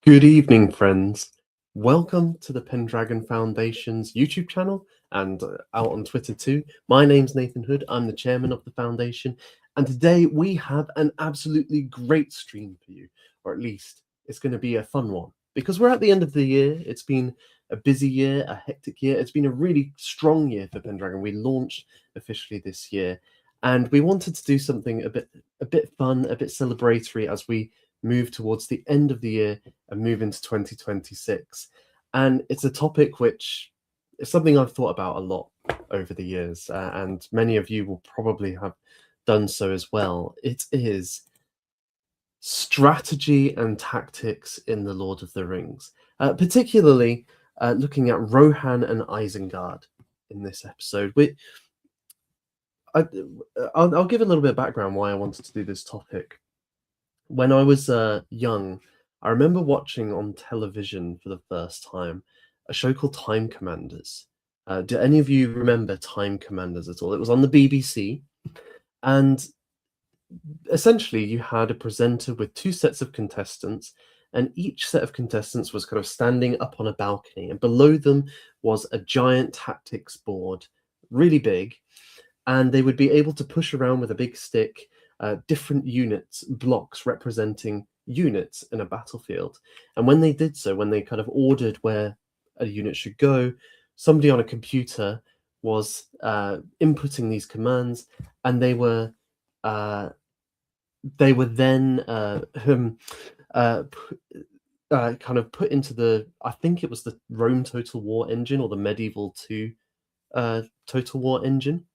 Good evening, friends. Welcome to the Pendragon Foundation's YouTube channel and out on Twitter too. My name's Nathan Hood. I'm the chairman of the foundation, and today we have an absolutely great stream for you, or at least it's going to be a fun one because we're at the end of the year. It's been a busy year, a hectic year. It's been a really strong year for Pendragon. We launched officially this year, and we wanted to do something a bit fun, a bit celebratory as we move towards the end of the year and move into 2026. And it's a topic which is something I've thought about a lot over the years, and many of you will probably have done so as well. It is strategy and tactics in the Lord of the Rings, particularly looking at Rohan and Isengard in this episode. I'll give a little bit of background why I wanted to do this topic. When I was young, I remember watching on television for the first time a show called Time Commanders. Do any of you remember Time Commanders at all? It was on the BBC, and essentially you had a presenter with two sets of contestants, and each set of contestants was kind of standing up on a balcony, and below them was a giant tactics board, really big, and they would be able to push around with a big stick different units, blocks representing units in a battlefield. And when they did so, when they kind of ordered where a unit should go, somebody on a computer was inputting these commands, and they were then kind of put into the, I think it was the Rome Total War engine or the Medieval 2 Total War engine,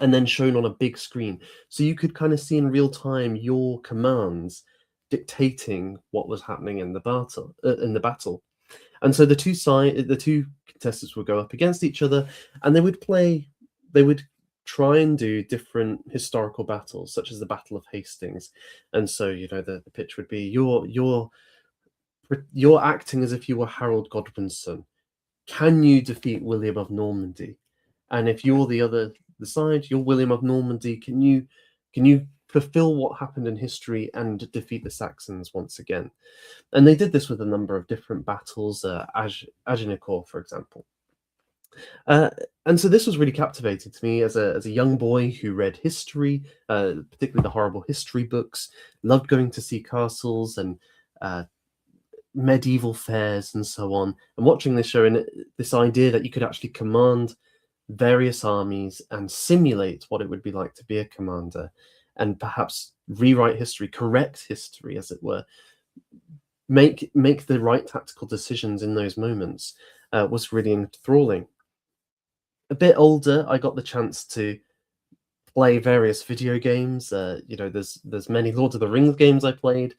and then shown on a big screen. So you could kind of see in real time your commands dictating what was happening in the battle. And so the two contestants would go up against each other, and they would try and do different historical battles, such as the Battle of Hastings. And so, the pitch would be you're acting as if you were Harold Godwin's son. Can you defeat William of Normandy? And if you're the side, you're William of Normandy, can you fulfill what happened in history and defeat the Saxons once again? And they did this with a number of different battles, Agincourt, for example. And so this was really captivating to me as a young boy who read history, particularly the horrible history books, loved going to see castles and medieval fairs and so on, and watching this show, and this idea that you could actually command various armies and simulate what it would be like to be a commander, and perhaps rewrite history, correct history, as it were, make the right tactical decisions in those moments, was really enthralling. A bit older, I got the chance to play various video games. There's many Lord of the Rings games I played.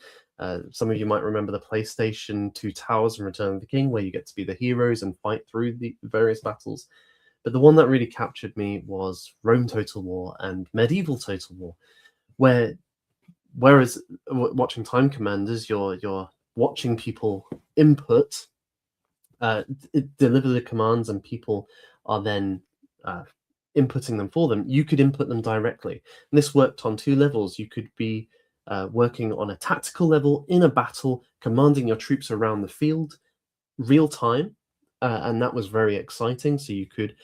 Some of you might remember the PlayStation 2 Towers and Return of the King, where you get to be the heroes and fight through the various battles. But the one that really captured me was Rome Total War and Medieval Total War, whereas watching Time Commanders, you're watching people input, deliver the commands, and people are then inputting them for them. You could input them directly. And this worked on two levels. You could be working on a tactical level in a battle, commanding your troops around the field, real time, and that was very exciting. So you could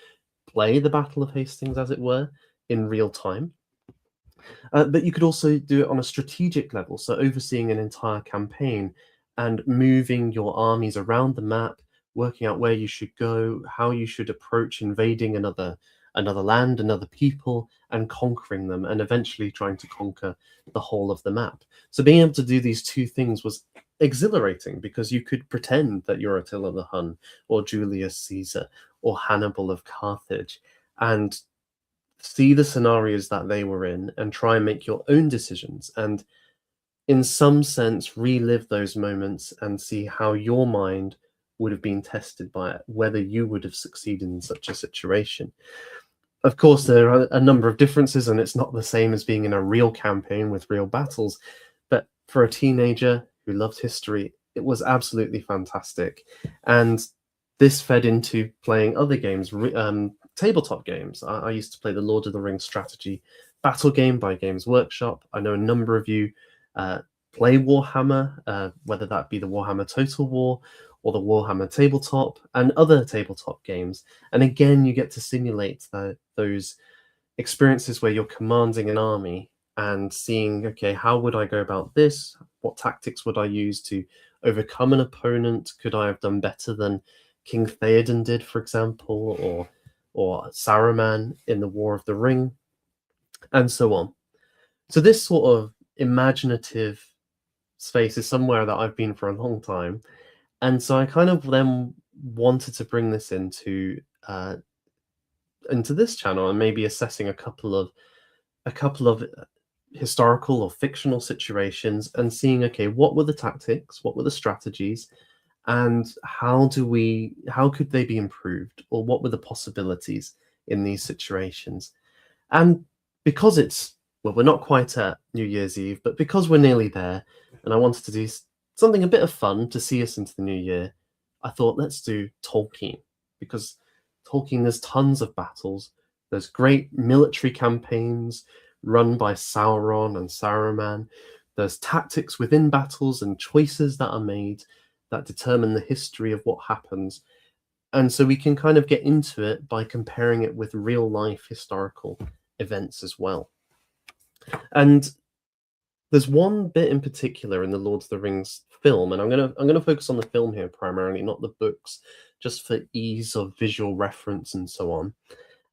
play the Battle of Hastings, as it were, in real time. But you could also do it on a strategic level, so overseeing an entire campaign and moving your armies around the map, working out where you should go, how you should approach invading another land, another people, and conquering them, and eventually trying to conquer the whole of the map. So being able to do these two things was exhilarating, because you could pretend that you're Attila the Hun or Julius Caesar or Hannibal of Carthage and see the scenarios that they were in and try and make your own decisions, and in some sense relive those moments and see how your mind would have been tested by it, whether you would have succeeded in such a situation. Of course, there are a number of differences, and it's not the same as being in a real campaign with real battles. But for a teenager who loved history, it was absolutely fantastic. And this fed into playing other games, tabletop games. I used to play the Lord of the Rings strategy battle game by Games Workshop. I know a number of you play Warhammer, whether that be the Warhammer Total War or the Warhammer Tabletop and other tabletop games. And again, you get to simulate those experiences where you're commanding an army and seeing, okay, how would I go about this? What tactics would I use to overcome an opponent? Could I have done better than King Theoden did, for example, or Saruman in the War of the Ring, and so on. So this sort of imaginative space is somewhere that I've been for a long time, and so I kind of then wanted to bring this into this channel and maybe assessing a couple of historical or fictional situations and seeing, okay, what were the tactics, what were the strategies, and how could they be improved, or what were the possibilities in these situations. And because we're not quite at New Year's Eve, but because we're nearly there, and I wanted to do something a bit of fun to see us into the new year, I thought, let's do Tolkien, because Tolkien, there's tons of battles, there's great military campaigns run by Sauron and Saruman, there's tactics within battles and choices that are made that determine the history of what happens. And so we can kind of get into it by comparing it with real life historical events as well. And there's one bit in particular in the Lord of the Rings film, and I'm gonna focus on the film here primarily, not the books, just for ease of visual reference and so on.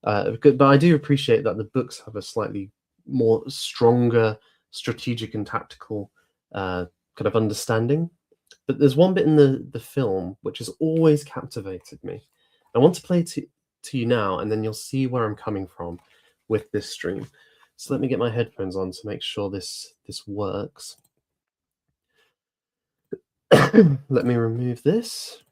But I do appreciate that the books have a slightly more stronger strategic and tactical kind of understanding. But there's one bit in the film which has always captivated me. I want to play to you now, and then you'll see where I'm coming from with this stream. So let me get my headphones on to make sure this works. Let me remove this.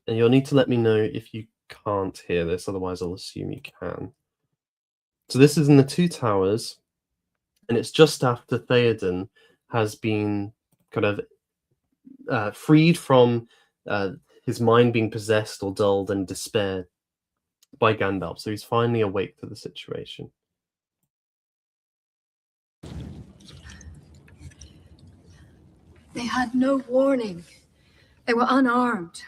And you'll need to let me know if you can't hear this, otherwise I'll assume you can. So this is in the Two Towers, and it's just after Theoden has been kind of freed from his mind being possessed or dulled and despair by Gandalf. So he's finally awake to the situation. They had no warning. They were unarmed.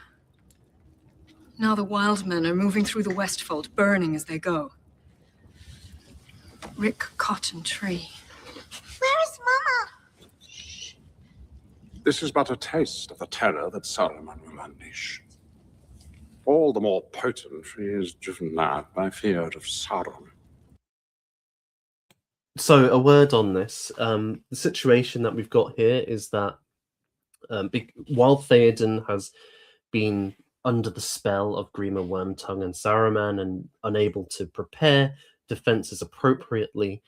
Now the wild men are moving through the Westfold, burning as they go. Rick Cotton Tree. Where is Mama? This is but a taste of the terror that Saruman will unleash. All the more potent she is driven mad by fear of Sauron. So a word on this. The situation that we've got here is that while Theoden has been under the spell of Grima Wormtongue and Saruman and unable to prepare defenses appropriately,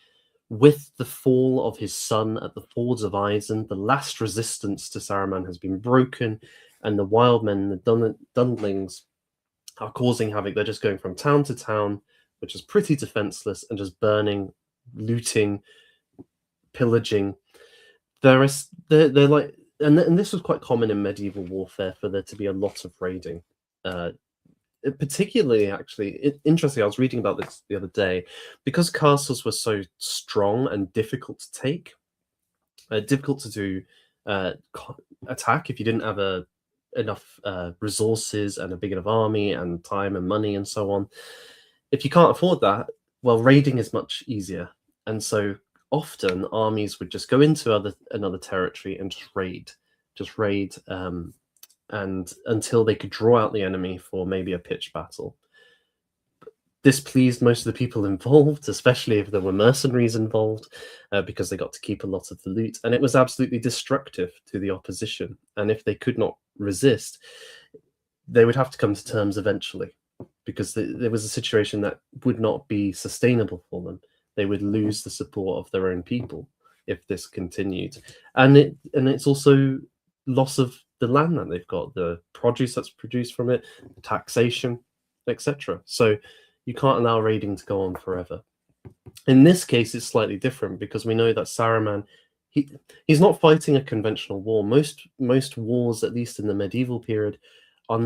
with the fall of his son at the Fords of Isen, the last resistance to Saruman has been broken, and the wild men, the Dundlings, are causing havoc. They're just going from town to town, which is pretty defenseless, and just burning, looting, pillaging. They're like, and this was quite common in medieval warfare for there to be a lot of raiding. Particularly, actually, interesting. I was reading about this the other day, because castles were so strong and difficult to take, difficult to do attack if you didn't have enough resources and a big enough army and time and money and so on. If you can't afford that, well, raiding is much easier, and so often armies would just go into another territory and just raid, and until they could draw out the enemy for maybe a pitched battle. This pleased most of the people involved, especially if there were mercenaries involved, because they got to keep a lot of the loot, and it was absolutely destructive to the opposition. And if they could not resist, they would have to come to terms eventually, because there was a situation that would not be sustainable for them. They would lose the support of their own people if this continued, and it's also loss of the land that they've got, the produce that's produced from it, the taxation, etc. So you can't allow raiding to go on forever. In this case, it's slightly different, because we know that Saruman, he's not fighting a conventional war. Most wars, at least in the medieval period, are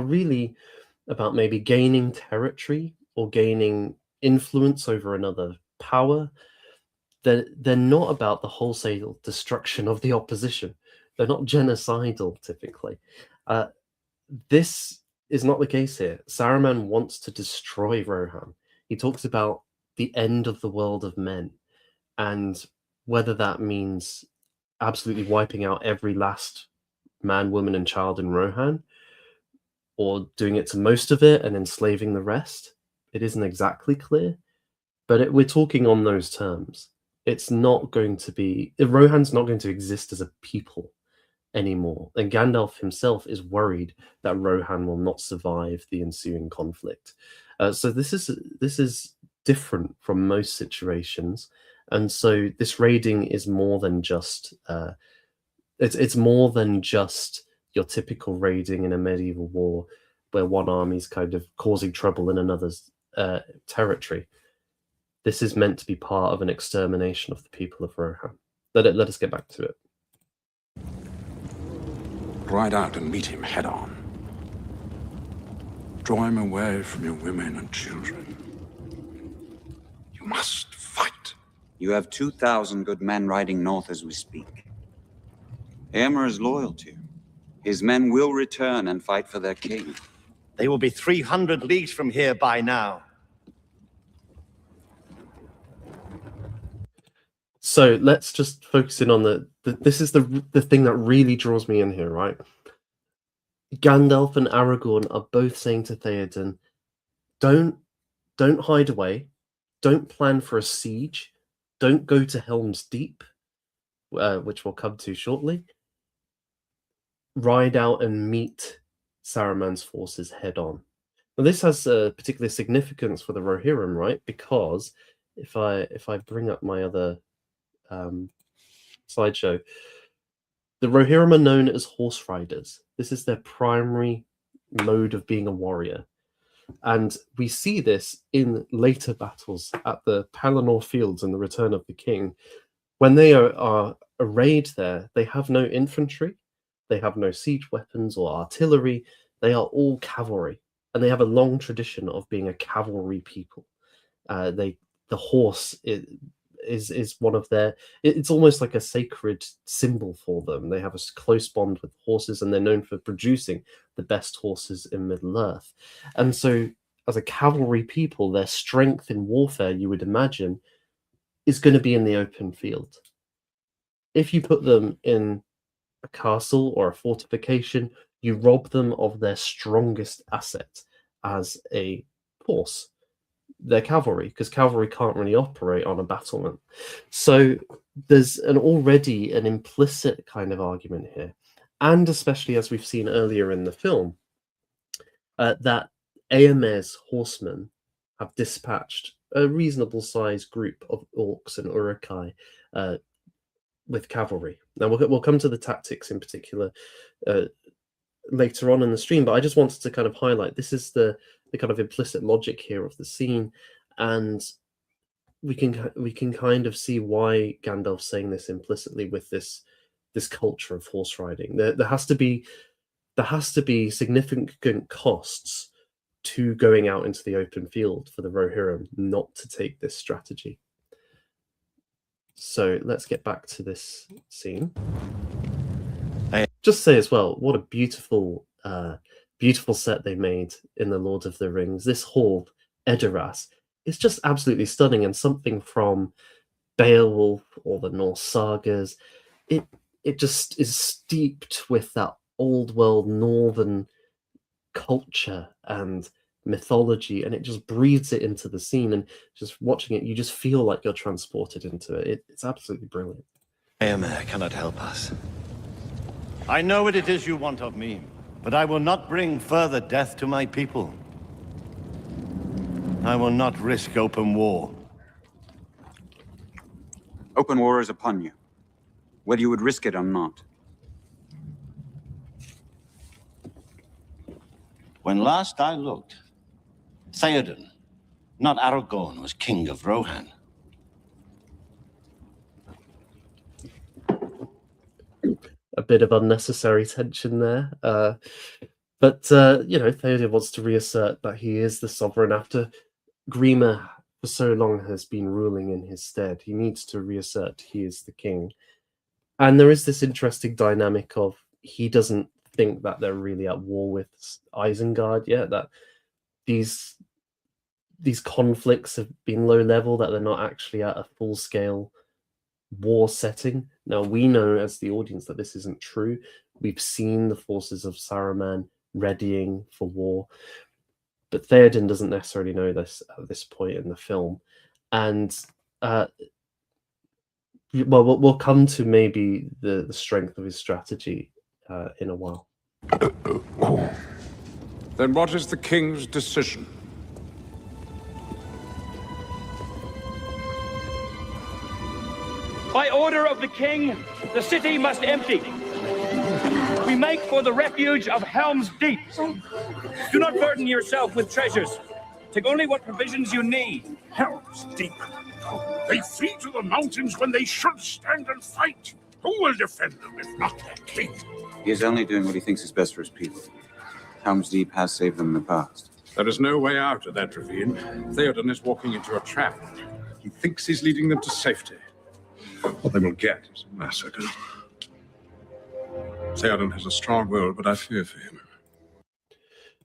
really about maybe gaining territory or gaining influence over another power, they're not about the wholesale destruction of the opposition. They're not genocidal typically. This is not the case here. Saruman wants to destroy Rohan. He talks about the end of the world of men, and whether that means absolutely wiping out every last man, woman, and child in Rohan, or doing it to most of it and enslaving the rest, it isn't exactly clear. But we're talking on those terms. It's not going to be... Rohan's not going to exist as a people anymore. And Gandalf himself is worried that Rohan will not survive the ensuing conflict. So this is different from most situations. And so this raiding is more than just... it's more than just your typical raiding in a medieval war where one army's kind of causing trouble in another's territory. This is meant to be part of an extermination of the people of Rohan. Let us get back to it. Ride out and meet him head on. Draw him away from your women and children. You must fight. You have 2,000 good men riding north as we speak. Eomer is loyal to you. His men will return and fight for their king. They will be 300 leagues from here by now. So let's just focus in on this is the thing that really draws me in here, right? Gandalf and Aragorn are both saying to Theoden, don't hide away, don't plan for a siege, don't go to Helm's Deep, which we'll come to shortly. Ride out and meet Saruman's forces head on. Now this has a particular significance for the Rohirrim, right? Because if I bring up my other slideshow, the Rohirrim are known as horse riders. This is their primary mode of being a warrior. And we see this in later battles at the Pelennor Fields in the Return of the King. When they are arrayed there, they have no infantry, they have no siege weapons or artillery, they are all cavalry. And they have a long tradition of being a cavalry people. The horse is one of their... It's almost like a sacred symbol for them. They have a close bond with horses, and they're known for producing the best horses in Middle-earth. And so, as a cavalry people, their strength in warfare, you would imagine, is going to be in the open field. If you put them in a castle or a fortification, you rob them of their strongest asset as a horse. Their cavalry, because cavalry can't really operate on a battlement. So there's already an implicit kind of argument here, and especially as we've seen earlier in the film, that Eomer's horsemen have dispatched a reasonable sized group of orcs and Uruk-hai with cavalry. Now we'll come to the tactics in particular later on in the stream, but I just wanted to kind of highlight this is the kind of implicit logic here of the scene, and we can kind of see why Gandalf's saying this implicitly with this culture of horse riding. There has to be significant costs to going out into the open field for the Rohirrim not to take this strategy. So let's get back to this scene. Just say as well, what a beautiful set they made in the Lord of the Rings. This hall, Edoras, is just absolutely stunning, and something from Beowulf or the Norse sagas. It just is steeped with that old world northern culture and mythology, and it just breathes it into the scene, and just watching it, you just feel like you're transported into it. It's absolutely brilliant. Eomer cannot help us. I know what it is you want of me, but I will not bring further death to my people. I will not risk open war. Open war is upon you, whether you would risk it or not. When last I looked, Theoden, not Aragorn, was king of Rohan. A bit of unnecessary tension there. But Theoden wants to reassert that he is the sovereign after Grima for so long has been ruling in his stead. He needs to reassert he is the king. And there is this interesting dynamic of he doesn't think that they're really at war with Isengard yet, that these conflicts have been low level, that they're not actually at a full-scale war setting. Now, we know as the audience that this isn't true. We've seen the forces of Saruman readying for war, but Theoden doesn't necessarily know this at this point in the film. And well, we'll come to maybe the strength of his strategy in a while. Then what is the king's decision? By order of the king, the city must empty. We make for the refuge of Helm's Deep. Do not burden yourself with treasures. Take only what provisions you need. Helm's Deep. They flee to the mountains when they should stand and fight. Who will defend them if not their king? He is only doing what he thinks is best for his people. Helm's Deep has saved them in the past. There is no way out of that ravine. Theoden is walking into a trap. He thinks he's leading them to safety. What they will get is a massacre. Theoden has a strong will, but I fear for him.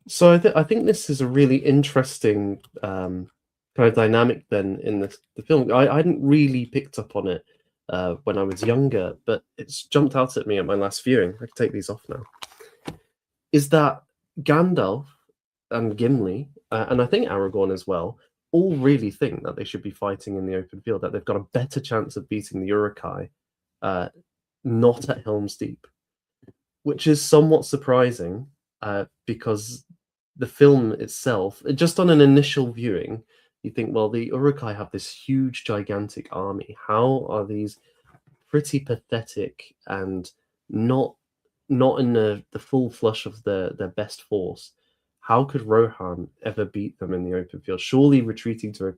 So I think this is a really interesting kind of dynamic then in the film. I hadn't really picked up on it when I was younger, but it's jumped out at me at my last viewing. I can take these off now. Is that Gandalf and Gimli, and I think Aragorn as well, all really think that they should be fighting in the open field, that they've got a better chance of beating the Uruk-hai not at Helm's Deep, which is somewhat surprising because the film itself, just on an initial viewing, you think, well, the Uruk-hai have this huge, gigantic army. How are these pretty pathetic and not in the full flush of their best force? How could Rohan ever beat them in the open field? Surely retreating to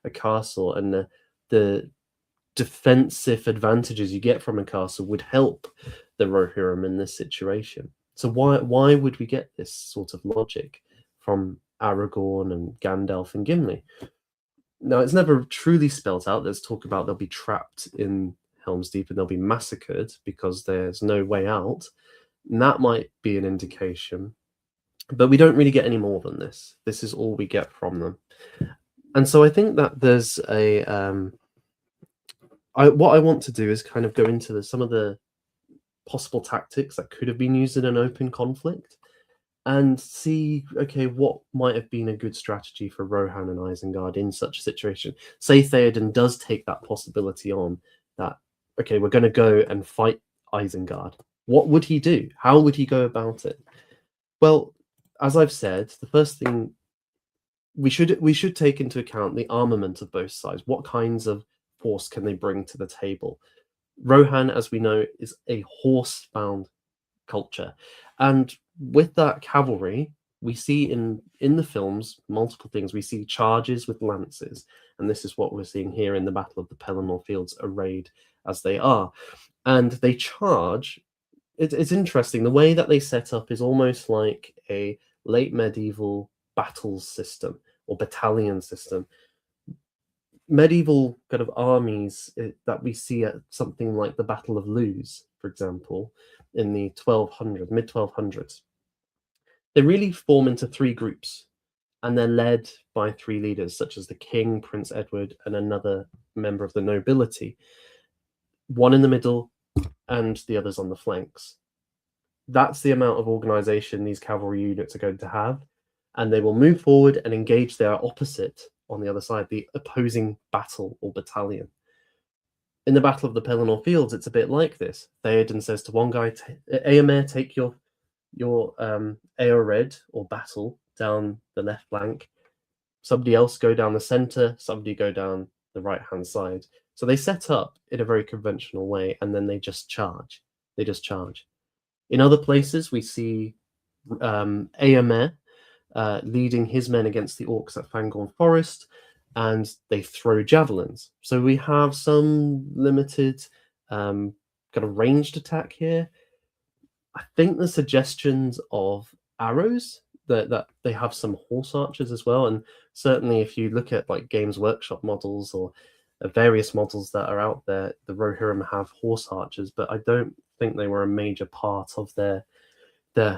a castle and the defensive advantages you get from a castle would help the Rohirrim in this situation. So why would we get this sort of logic from Aragorn and Gandalf and Gimli? Now, it's never truly spelled out. There's talk about they'll be trapped in Helm's Deep and they'll be massacred because there's no way out. And that might be an indication. But we don't really get any more than this. This is all we get from them. And so I think that there's a... what I want to do is kind of go into some of the possible tactics that could have been used in an open conflict and see, okay, what might have been a good strategy for Rohan and Isengard in such a situation. Say Theoden does take that possibility on, that, okay, we're going to go and fight Isengard. What would he do? How would he go about it? Well, as I've said, the first thing we should take into account the armament of both sides. What kinds of force can they bring to the table? Rohan, as we know, is a horse-bound culture, and with that cavalry, we see in the films multiple things. We see charges with lances, and this is what we're seeing here in the Battle of the Pelennor Fields, arrayed as they are, and they charge. It's interesting. The way that they set up is almost like a late medieval battle system or battalion system. Medieval kind of armies that we see at something like the Battle of Luz, for example, in the mid-1200s. They really form into three groups, and they're led by three leaders, such as the king, Prince Edward, and another member of the nobility. One in the middle, and the others on the flanks. That's the amount of organization these cavalry units are going to have, and they will move forward and engage their opposite on the other side, the opposing battle or battalion. In the Battle of the Pelennor Fields, it's a bit like this. Theoden says to one guy, Eomer, take your Eored or battle down the left flank. Somebody else go down the center, somebody go down the right-hand side. So they set up in a very conventional way, and then they just charge. In other places, we see Eomer leading his men against the orcs at Fangorn Forest, and they throw javelins. So we have some limited kind of ranged attack here. I think the suggestions of arrows that they have some horse archers as well, and certainly if you look at like Games Workshop models or various models that are out there, the Rohirrim have horse archers, but I don't think they were a major part of their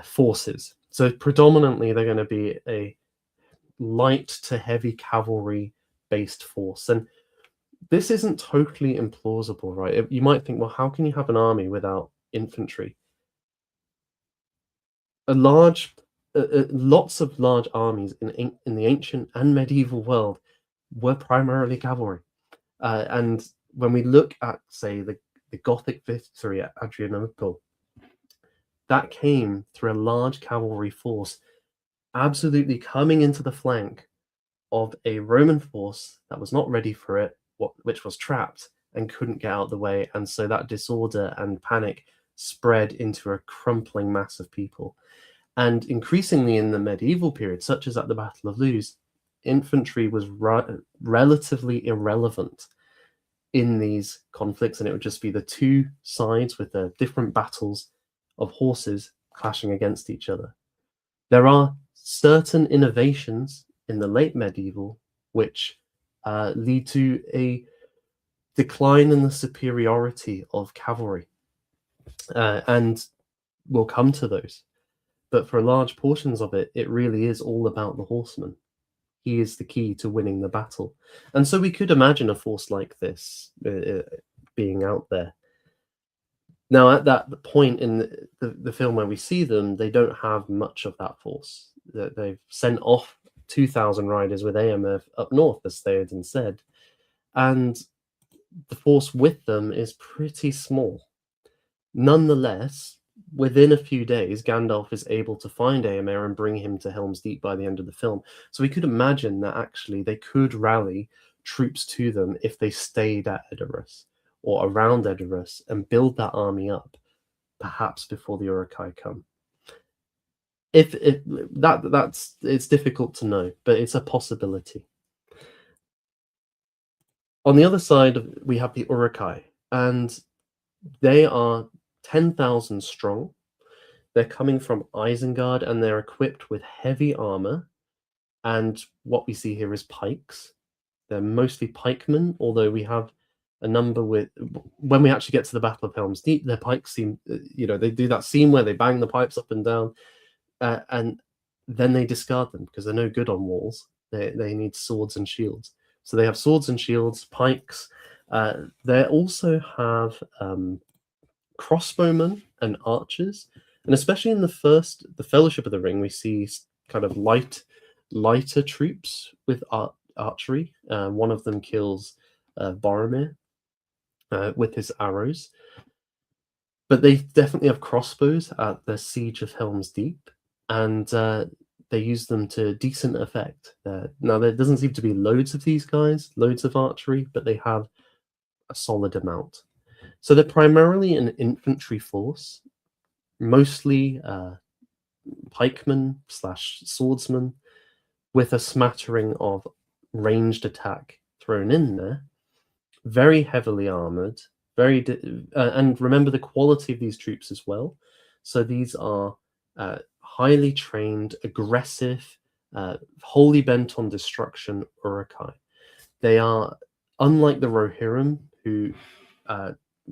forces. So predominantly they're going to be a light to heavy cavalry based force, and this isn't totally implausible, right? You might think, well, how can you have an army without infantry? Lots of large armies in the ancient and medieval world were primarily cavalry. And when we look at, say, the Gothic victory at Adrianople, that came through a large cavalry force absolutely coming into the flank of a Roman force that was not ready for it, which was trapped and couldn't get out of the way. And so that disorder and panic spread into a crumpling mass of people. And increasingly in the medieval period, such as at the Battle of Luz, infantry was relatively irrelevant in these conflicts, and it would just be the two sides with their different battles of horses clashing against each other. There are certain innovations in the late medieval which lead to a decline in the superiority of cavalry, and we'll come to those. But for large portions of it, it really is all about the horseman. He is the key to winning the battle. And so we could imagine a force like this being out there. Now, at that point in the film where we see them, they don't have much of that force. They've sent off 2,000 riders with Eomer up north, as Theoden said. And the force with them is pretty small. Nonetheless, within a few days, Gandalf is able to find Eomer and bring him to Helm's Deep by the end of the film. So we could imagine that actually they could rally troops to them if they stayed at Edoras or around Edoras and build that army up, perhaps before the Uruk-hai come. It's difficult to know, but it's a possibility. On the other side, we have the Uruk-hai, and they are 10,000 strong. They're coming from Isengard, and they're equipped with heavy armor. And what we see here is pikes. They're mostly pikemen, although we have a number with. When we actually get to the Battle of Helm's Deep, their pikes seem, they do that scene where they bang the pipes up and down, and then they discard them because they're no good on walls. They need swords and shields. So they have swords and shields, pikes. They also have crossbowmen and archers, and especially in the Fellowship of the Ring, we see kind of lighter troops with archery. One of them kills Boromir with his arrows, but they definitely have crossbows at the Siege of Helm's Deep, and they use them to decent effect. Now, there doesn't seem to be loads of these guys, loads of archery, but they have a solid amount. So they're primarily an infantry force, mostly pikemen / swordsmen, with a smattering of ranged attack thrown in there. Very heavily armored, and remember the quality of these troops as well. So these are highly trained, aggressive, wholly bent on destruction Uruk-hai. They are, unlike the Rohirrim, who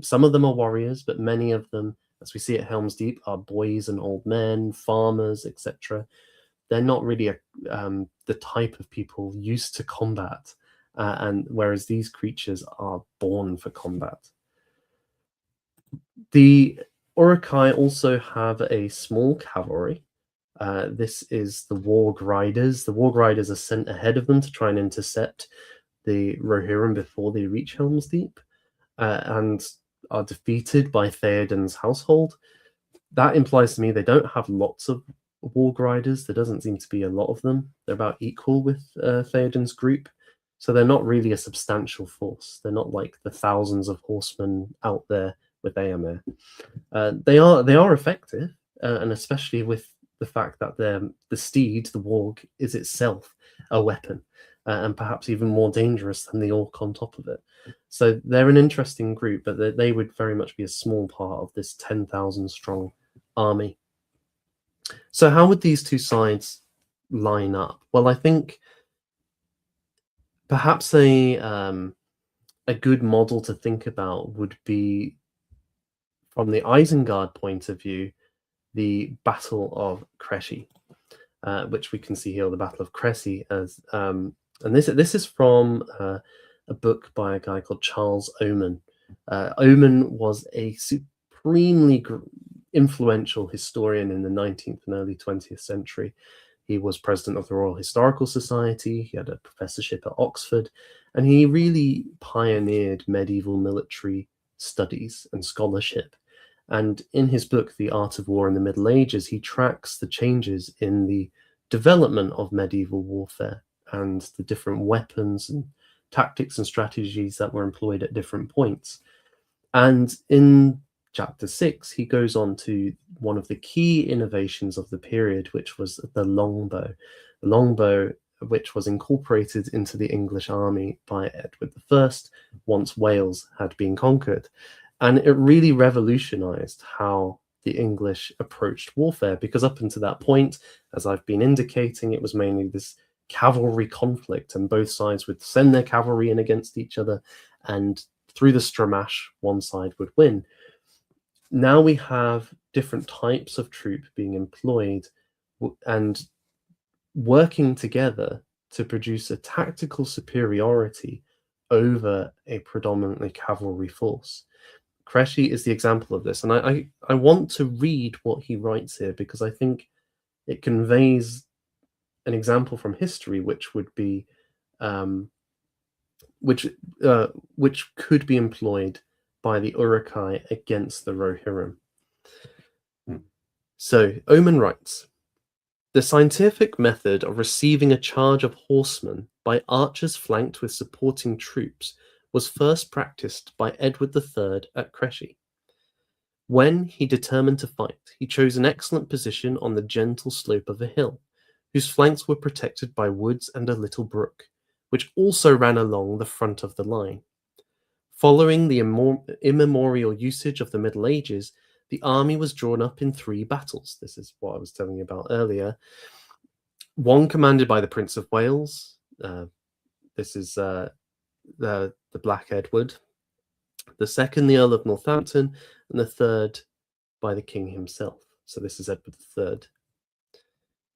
some of them are warriors, but many of them, as we see at Helm's Deep, are boys and old men, farmers, etc. They're not really the type of people used to combat, and whereas these creatures are born for combat. The Uruk-hai also have a small cavalry. This is the Warg Riders. The Warg Riders are sent ahead of them to try and intercept the Rohirrim before they reach Helm's Deep, and are defeated by Theoden's household. That implies to me they don't have lots of Warg Riders. There doesn't seem to be a lot of them. They're about equal with Theoden's group, so they're not really a substantial force. They're not like the thousands of horsemen out there with Eomer. They are effective, and especially with the fact that the steed, the warg, is itself a weapon, and perhaps even more dangerous than the orc on top of it. So they're an interesting group, but they would very much be a small part of this 10,000 strong army. So how would these two sides line up? Well, I think perhaps a good model to think about would be, from the Isengard point of view, the Battle of Crecy, which we can see here, the Battle of Crecy, as and this is from a book by a guy called Charles Oman. Oman was a supremely influential historian in the 19th and early 20th century. He was president of the Royal Historical Society. He had a professorship at Oxford, and he really pioneered medieval military studies and scholarship. And in his book, The Art of War in the Middle Ages, he tracks the changes in the development of medieval warfare and the different weapons and tactics and strategies that were employed at different points. And in chapter 6, he goes on to one of the key innovations of the period, which was the longbow. The longbow, which was incorporated into the English army by Edward I once Wales had been conquered. And it really revolutionized how the English approached warfare, because up until that point, as I've been indicating, it was mainly this cavalry conflict, and both sides would send their cavalry in against each other, and through the stramash, one side would win. Now we have different types of troop being employed and working together to produce a tactical superiority over a predominantly cavalry force. Crecy is the example of this, and I want to read what he writes here, because I think it conveys an example from history which would be which could be employed by the Uruk-hai against the Rohirrim. So Oman writes, the scientific method of receiving a charge of horsemen by archers flanked with supporting troops was first practiced by Edward III at Crecy. When he determined to fight, he chose an excellent position on the gentle slope of a hill, whose flanks were protected by woods and a little brook, which also ran along the front of the line. Following the immemorial usage of the Middle Ages, the army was drawn up in 3 battles. This is what I was telling you about earlier. One commanded by the Prince of Wales. This is the Black Edward. The second, the Earl of Northampton, and the third by the king himself. So this is Edward III.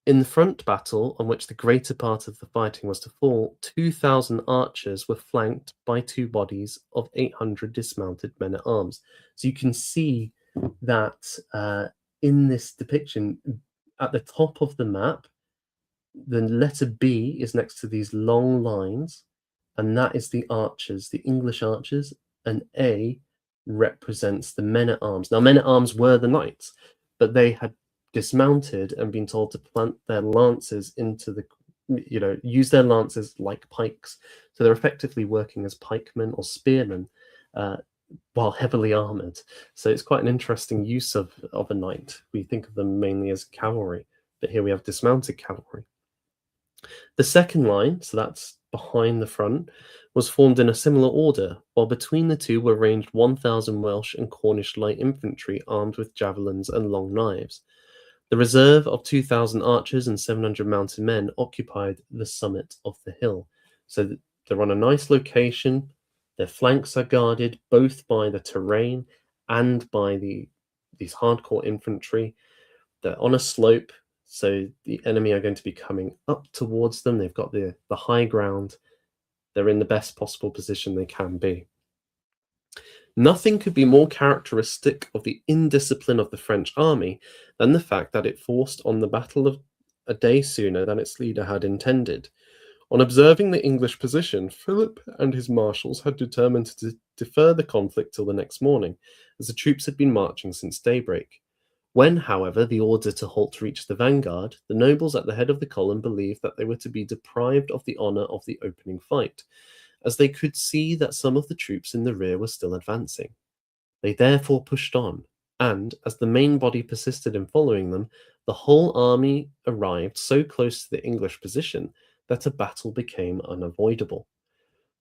In the front battle, on which the greater part of the fighting was to fall, 2,000 archers were flanked by 2 bodies of 800 dismounted men-at-arms. So you can see that in this depiction, at the top of the map, the letter B is next to these long lines, and that is the archers, the English archers, and A represents the men-at-arms. Now, men-at-arms were the knights, but they had dismounted and been told to plant their lances into the, use their lances like pikes. So they're effectively working as pikemen or spearmen while heavily armored. So it's quite an interesting use of a knight. We think of them mainly as cavalry, but here we have dismounted cavalry. The second line, so that's behind the front, was formed in a similar order, while between the two were ranged 1,000 Welsh and Cornish light infantry armed with javelins and long knives. The reserve of 2,000 archers and 700 mounted men occupied the summit of the hill. So they're on a nice location. Their flanks are guarded both by the terrain and by these hardcore infantry. They're on a slope, so the enemy are going to be coming up towards them. They've got the high ground. They're in the best possible position they can be. Nothing could be more characteristic of the indiscipline of the French army than the fact that it forced on the battle of a day sooner than its leader had intended. On observing the English position, Philip and his marshals had determined to defer the conflict till the next morning, as the troops had been marching since daybreak. When, however, the order to halt reached the vanguard, the nobles at the head of the column believed that they were to be deprived of the honour of the opening fight, as they could see that some of the troops in the rear were still advancing. They therefore pushed on, and, as the main body persisted in following them, the whole army arrived so close to the English position that a battle became unavoidable.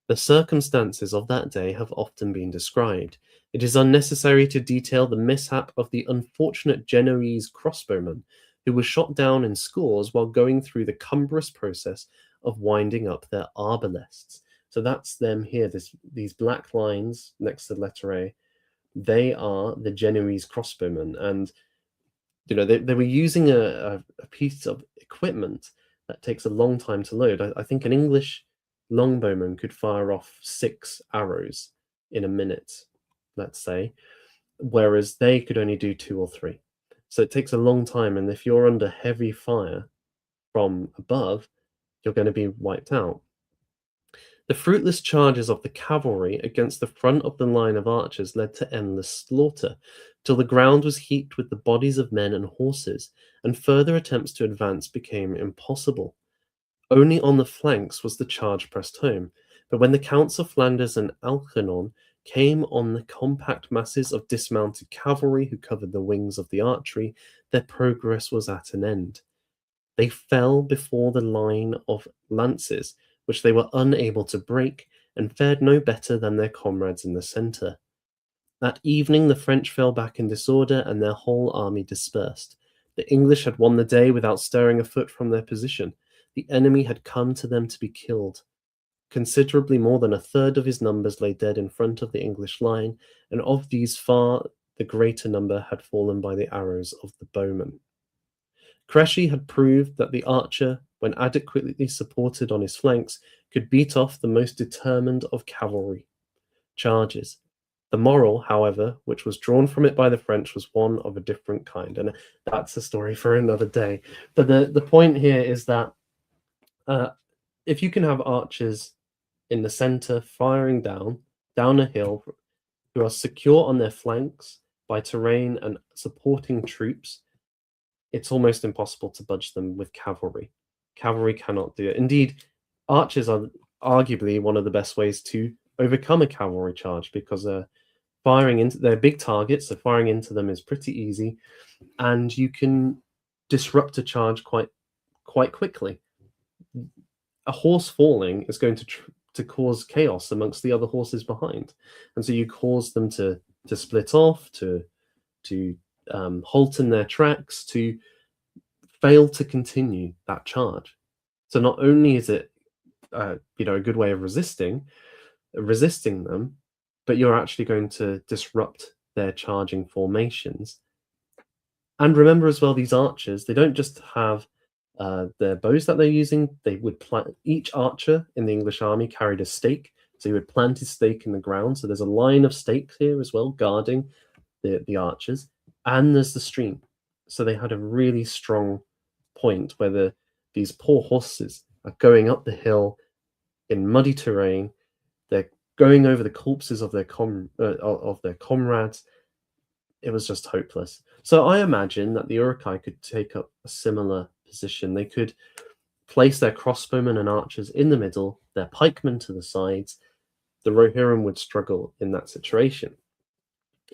The circumstances of that day have often been described. It is unnecessary to detail the mishap of the unfortunate Genoese crossbowman, who were shot down in scores while going through the cumbrous process of winding up their arbalests. So that's them here, these black lines next to the letter A. They are the Genoese crossbowmen, and they were using a piece of equipment that takes a long time to load. I think an English longbowman could fire off 6 arrows in a minute, let's say, whereas they could only do 2 or 3. So it takes a long time, and if you're under heavy fire from above, you're going to be wiped out. The fruitless charges of the cavalry against the front of the line of archers led to endless slaughter, till the ground was heaped with the bodies of men and horses, and further attempts to advance became impossible. Only on the flanks was the charge pressed home, but when the Counts of Flanders and Algernon came on the compact masses of dismounted cavalry who covered the wings of the archery, their progress was at an end. They fell before the line of lances, which they were unable to break, and fared no better than their comrades in the centre. That evening the French fell back in disorder, and their whole army dispersed. The English had won the day without stirring a foot from their position. The enemy had come to them to be killed. Considerably more than a third of his numbers lay dead in front of the English line, and of these far the greater number had fallen by the arrows of the bowmen. Crecy had proved that the archer, when adequately supported on his flanks, could beat off the most determined of cavalry charges. The moral, however, which was drawn from it by the French was one of a different kind, and that's a story for another day. But the point here is that if you can have archers in the center firing down a hill who are secure on their flanks by terrain and supporting troops, it's almost impossible to budge them with cavalry. Cavalry cannot do it. Indeed, archers are arguably one of the best ways to overcome a cavalry charge, because they're big targets, so firing into them is pretty easy, and you can disrupt a charge quite quickly. A horse falling is going to cause chaos amongst the other horses behind, and so you cause them to split off, to halt in their tracks, to fail to continue that charge. So not only is it a good way of resisting them, but you're actually going to disrupt their charging formations. And remember as well, these archers, they don't just have their bows that they're using. They would each archer in the English army carried a stake, so he would plant his stake in the ground. So there's a line of stakes here as well, guarding the archers. And there's the stream. So they had a really strong point where these poor horses are going up the hill in muddy terrain. They're going over the corpses of their comrades. It was just hopeless. So I imagine that the Uruk-hai could take up a similar position. They could place their crossbowmen and archers in the middle, their pikemen to the sides. The Rohirrim would struggle in that situation,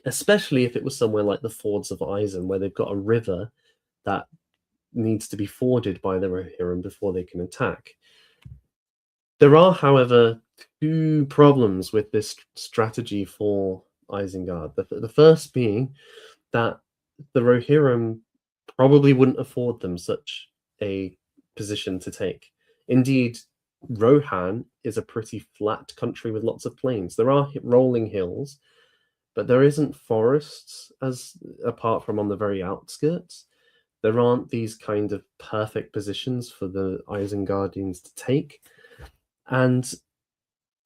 especially if it was somewhere like the Fords of Isen, where they've got a river that needs to be forded by the Rohirrim before they can attack. There are, however, 2 problems with this strategy for Isengard. The first being that the Rohirrim probably wouldn't afford them such a position to take. Indeed, Rohan is a pretty flat country with lots of plains. There are rolling hills, but there isn't forests apart from on the very outskirts. There aren't these kind of perfect positions for the Isengardians to take, and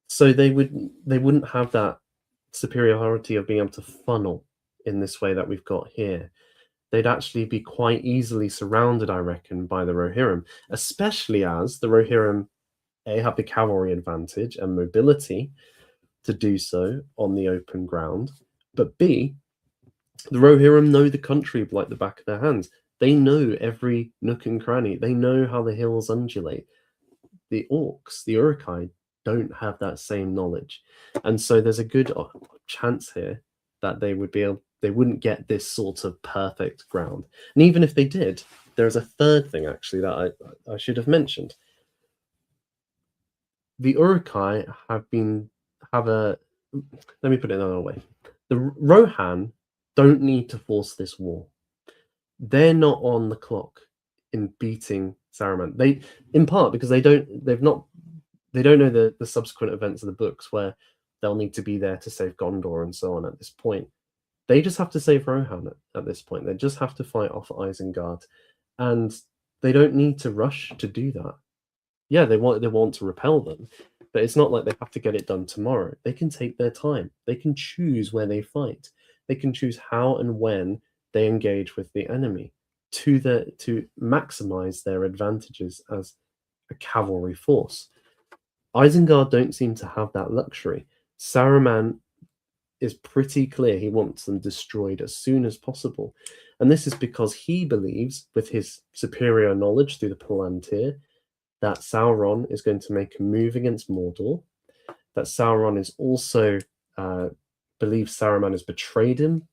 so they wouldn't have that superiority of being able to funnel in this way that we've got here. They'd actually be quite easily surrounded, I reckon, by the Rohirrim, especially as the Rohirrim have the cavalry advantage and mobility to do so on the open ground, but B, the Rohirrim know the country like the back of their hands. They know every nook and cranny. They know how the hills undulate. The orcs, the Uruk-hai, don't have that same knowledge, and so there's a good chance here that they wouldn't get this sort of perfect ground. And even if they did, there's a third thing actually that I should have mentioned. The Uruk-hai let me put it another way. The Rohan don't need to force this war. They're not on the clock. in beating Saruman. They, in part because they don't know the subsequent events of the books, where they'll need to be there to save Gondor and so on at this point. They just have to save Rohan at this point. They just have to fight off Isengard, and they don't need to rush to do that. Yeah, they want to repel them, but it's not like they have to get it done tomorrow. They can take their time. They can choose where they fight. They can choose how and when they engage with the enemy to maximize their advantages as a cavalry force. Isengard don't seem to have that luxury. Saruman is pretty clear he wants them destroyed as soon as possible. And this is because he believes, with his superior knowledge through the Palantir, that Sauron is going to make a move against Mordor, that Sauron is also believes Saruman has betrayed him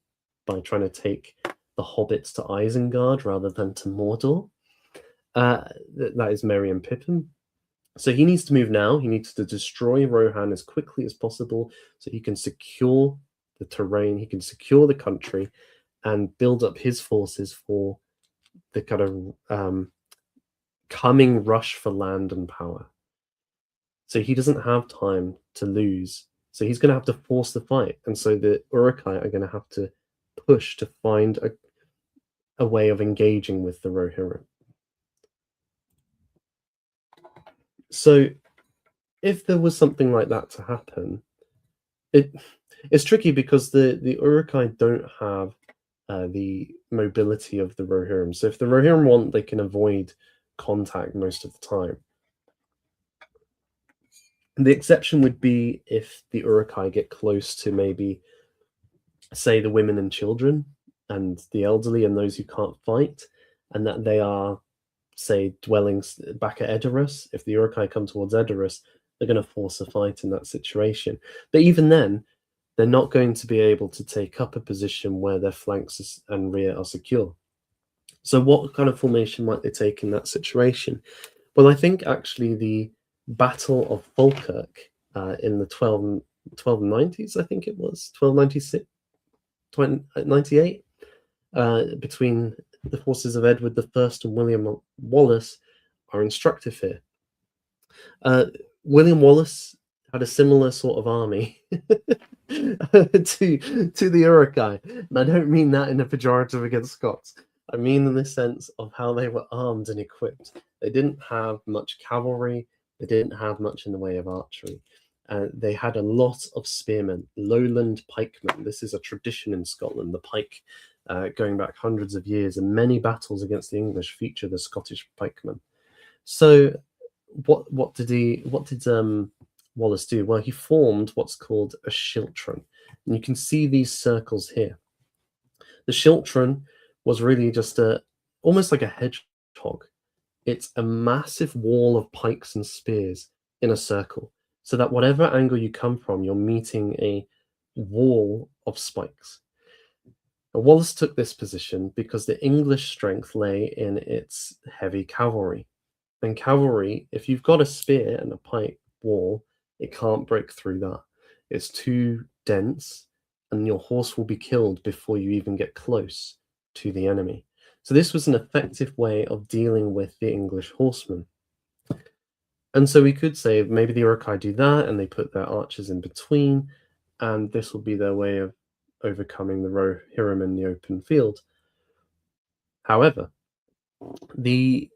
by trying to take the hobbits to Isengard rather than to Mordor. That is Merry and Pippin. So he needs to move now. He needs to destroy Rohan as quickly as possible so he can secure the terrain, he can secure the country, and build up his forces for the kind of coming rush for land and power. So he doesn't have time to lose. So he's going to have to force the fight. And so the Uruk-hai are going to have to push to find a way of engaging with the Rohirrim. So if there was something like that to happen, it's tricky because the Uruk-hai don't have the mobility of the Rohirrim. So if the Rohirrim want, they can avoid contact most of the time. The exception would be if the Uruk-hai get close to maybe, say, the women and children and the elderly and those who can't fight, and that they are, say, dwelling back at Edoras. If the Uruk-hai come towards Edoras, they're going to force a fight in that situation. But even then, they're not going to be able to take up a position where their flanks and rear are secure. So what kind of formation might they take in that situation? Well, I think actually the Battle of Falkirk in the 1290s, I think it was, 1296, 98, between the forces of Edward I and William Wallace are instructive here. William Wallace had a similar sort of army to the Uruk-hai, and I don't mean that in a pejorative against Scots. I mean in the sense of how they were armed and equipped. They didn't have much cavalry. They didn't have much in the way of archery. They had a lot of spearmen, lowland pikemen. This is a tradition in Scotland, the pike, going back hundreds of years, and many battles against the English feature the Scottish pikemen. So what did Wallace do? Well, he formed what's called a schiltron, and you can see these circles here. The schiltron was really just almost like a hedgehog. It's a massive wall of pikes and spears in a circle, so that whatever angle you come from, you're meeting a wall of spikes. Now, Wallace took this position because the English strength lay in its heavy cavalry. And cavalry, if you've got a spear and a pike wall, it can't break through that. It's too dense, and your horse will be killed before you even get close to the enemy. So this was an effective way of dealing with the English horsemen. And so we could say maybe the Uruk-hai do that, and they put their archers in between, and this will be their way of overcoming the Rohirrim in the open field. However, the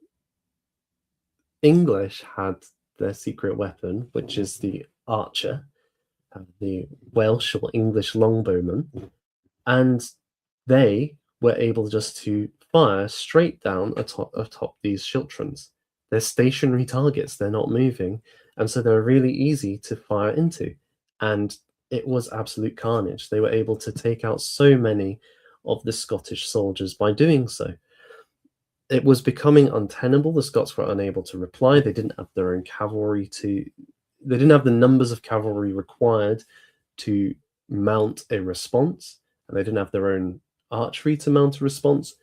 English had their secret weapon, which is the archer, the Welsh or English longbowman, and they were able just to fire straight down atop these schiltrons. They're stationary targets, they're not moving, and so they're really easy to fire into. And it was absolute carnage. They were able to take out so many of the Scottish soldiers by doing so. It was becoming untenable. The Scots were unable to reply. They didn't have their own cavalry they didn't have the numbers of cavalry required to mount a response, and they didn't have their own archery to mount a response.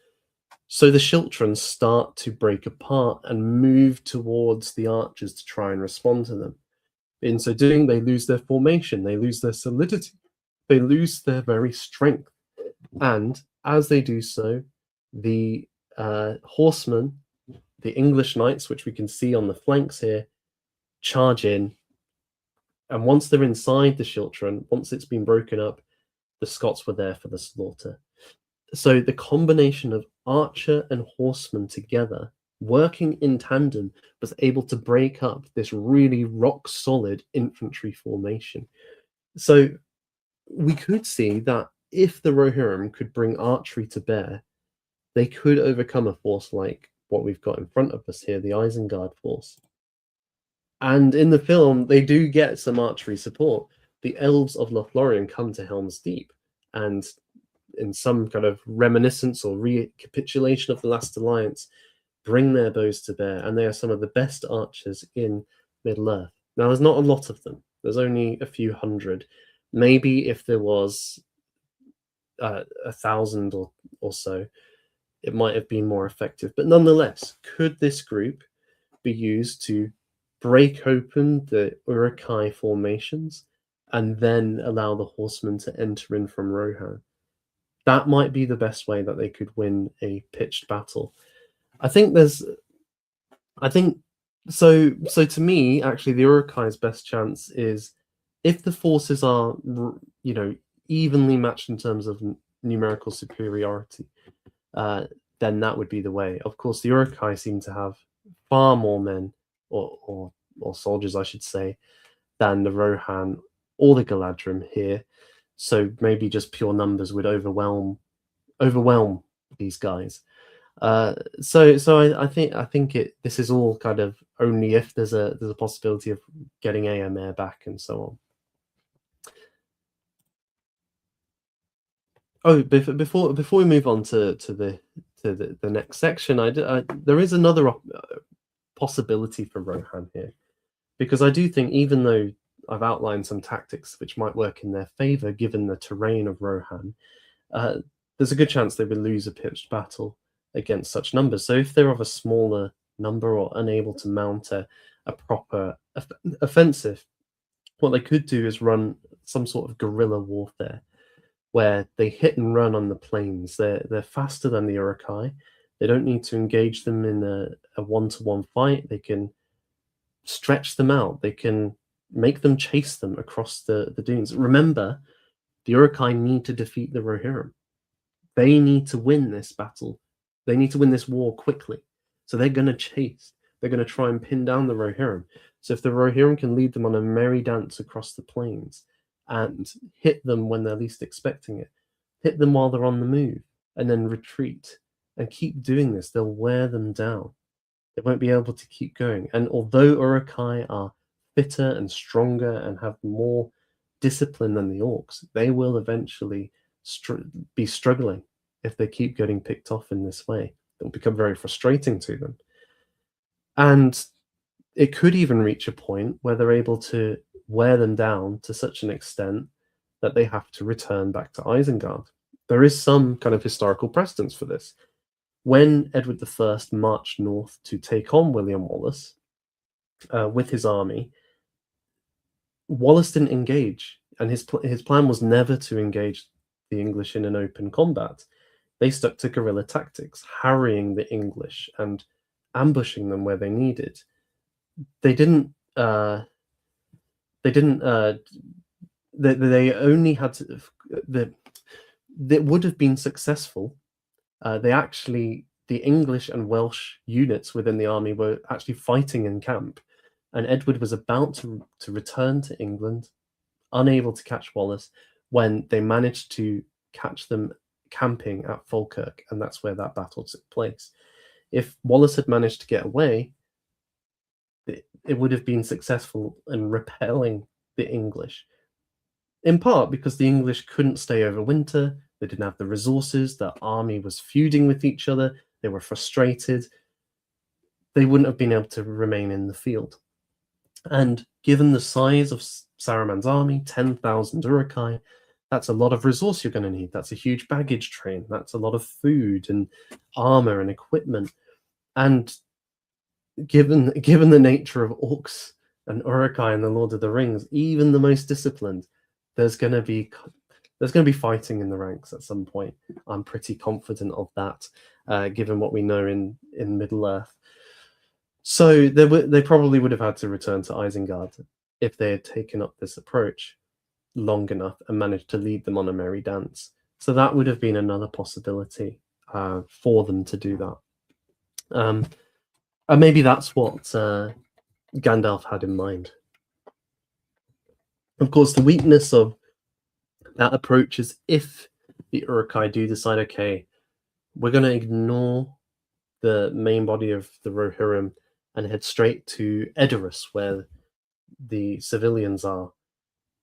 So the schiltrons start to break apart and move towards the archers to try and respond to them. In so doing, they lose their formation, they lose their solidity, they lose their very strength. And as they do so, the horsemen the English knights, which we can see on the flanks here, charge in. And once they're inside the Schiltron, once it's been broken up, the Scots were there for the slaughter. So the combination of archer and horseman together, working in tandem, was able to break up this really rock-solid infantry formation. So we could see that if the Rohirrim could bring archery to bear, they could overcome a force like what we've got in front of us here, the Isengard force. And in the film, they do get some archery support. The elves of Lothlorien come to Helm's Deep, and in some kind of reminiscence or recapitulation of the Last Alliance, bring their bows to bear, and they are some of the best archers in Middle-earth. Now, there's not a lot of them. There's only a few hundred. Maybe if there was 1,000 or so, it might have been more effective. But nonetheless, could this group be used to break open the Uruk-hai formations and then allow the horsemen to enter in from Rohan? That might be the best way that they could win a pitched battle. I think so. To me, actually, the Uruk-hai's best chance is if the forces are, evenly matched in terms of numerical superiority. Then that would be the way. Of course, the Uruk-hai seem to have far more men or soldiers, I should say, than the Rohan or the Galadrim here. So maybe just pure numbers would overwhelm these guys. So I think this is all kind of only if there's a possibility of getting Eomer back and so on. Oh, before we move on to the next section, there is another possibility for Rohan here, because I do think, even though I've outlined some tactics which might work in their favor given the terrain of Rohan, there's a good chance they would lose a pitched battle against such numbers. So if they're of a smaller number or unable to mount a proper offensive, what they could do is run some sort of guerrilla warfare where they hit and run on the plains. They're faster than the Uruk-hai. They don't need to engage them in a one-to-one fight. They can stretch them out. They can make them chase them across the dunes. Remember, the Uruk-hai need to defeat the Rohirrim. They need to win this battle. They need to win this war quickly. So they're going to chase. They're going to try and pin down the Rohirrim. So if the Rohirrim can lead them on a merry dance across the plains and hit them when they're least expecting it, hit them while they're on the move, and then retreat, and keep doing this, they'll wear them down. They won't be able to keep going. And although Uruk-hai are fitter and stronger and have more discipline than the orcs, they will eventually be struggling if they keep getting picked off in this way. It'll become very frustrating to them. And it could even reach a point where they're able to wear them down to such an extent that they have to return back to Isengard. There is some kind of historical precedence for this. When Edward I marched north to take on William Wallace with his army, Wallace didn't engage, and his plan was never to engage the English in an open combat. They stuck to guerrilla tactics, harrying the English and ambushing them where they needed. They only had to. That would have been successful. The English and Welsh units within the army were actually fighting in camp, and Edward was about to return to England, unable to catch Wallace, when they managed to catch them camping at Falkirk, and that's where that battle took place. If Wallace had managed to get away, it would have been successful in repelling the English, in part because the English couldn't stay over winter. They didn't have the resources. Their army was feuding with each other. They were frustrated. They wouldn't have been able to remain in the field. And given the size of Saruman's army, 10,000 Uruk-hai, that's a lot of resource you're going to need. That's a huge baggage train. That's a lot of food and armor and equipment. And given the nature of orcs and Uruk-hai and the Lord of the Rings, even the most disciplined, there's going to be fighting in the ranks at some point. I'm pretty confident of that, given what we know in Middle-earth. So they probably would have had to return to Isengard if they had taken up this approach long enough and managed to lead them on a merry dance. So that would have been another possibility for them to do that. And maybe that's what Gandalf had in mind. Of course, the weakness of that approach is if the Uruk-hai do decide, okay, we're going to ignore the main body of the Rohirrim and head straight to Edoras, where the civilians are,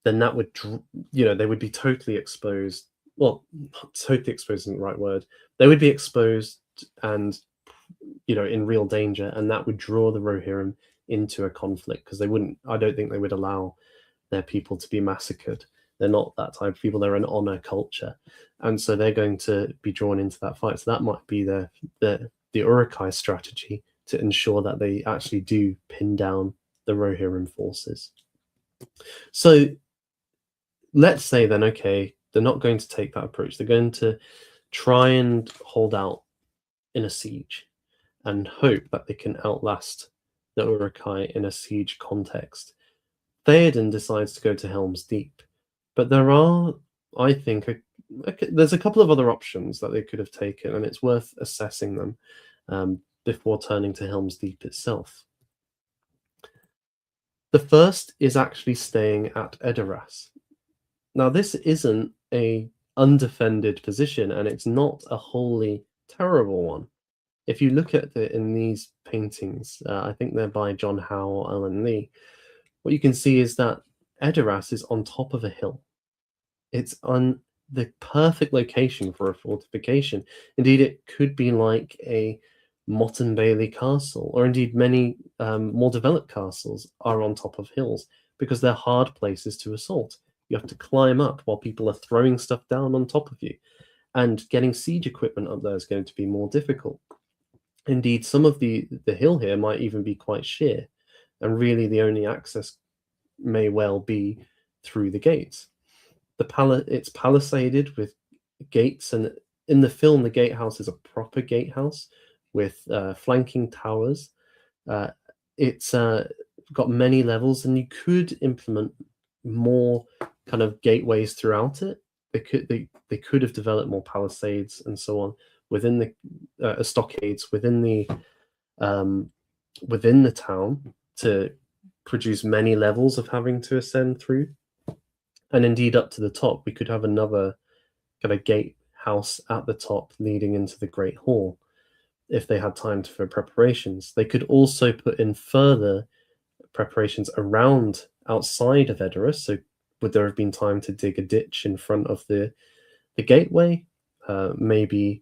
then that would, they would be totally exposed. Well, not totally exposed isn't the right word. They would be exposed and, in real danger, and that would draw the Rohirrim into a conflict because I don't think they would allow their people to be massacred. They're not that type of people. They're an honor culture, and so they're going to be drawn into that fight. So that might be the Uruk-hai strategy to ensure that they actually do pin down the Rohirrim forces. So let's say then, okay, they're not going to take that approach. They're going to try and hold out in a siege and hope that they can outlast the Uruk-hai in a siege context. Theoden decides to go to Helm's Deep, but there are, I think, there's a couple of other options that they could have taken, and it's worth assessing them before turning to Helm's Deep itself. The first is actually staying at Edoras. Now, this isn't a undefended position, and it's not a wholly terrible one. If you look at it in these paintings, I think they're by John Howe or Alan Lee, what you can see is that Edoras is on top of a hill. It's on the perfect location for a fortification. Indeed, it could be like a Motte and Bailey castle, or indeed many more developed castles are on top of hills because they're hard places to assault. You have to climb up while people are throwing stuff down on top of you, and getting siege equipment up there is going to be more difficult. Indeed, some of the hill here might even be quite sheer, and really the only access may well be through the gates. It's palisaded with gates, and in the film, the gatehouse is a proper gatehouse with flanking towers. It's got many levels, and you could implement more kind of gateways throughout it. They could have developed more palisades and so on within the stockades within the town to produce many levels of having to ascend through. And indeed, up to the top, we could have another kind of gatehouse at the top leading into the Great Hall if they had time for preparations. They could also put in further preparations outside of Edoras. So would there have been time to dig a ditch in front of the gateway? Maybe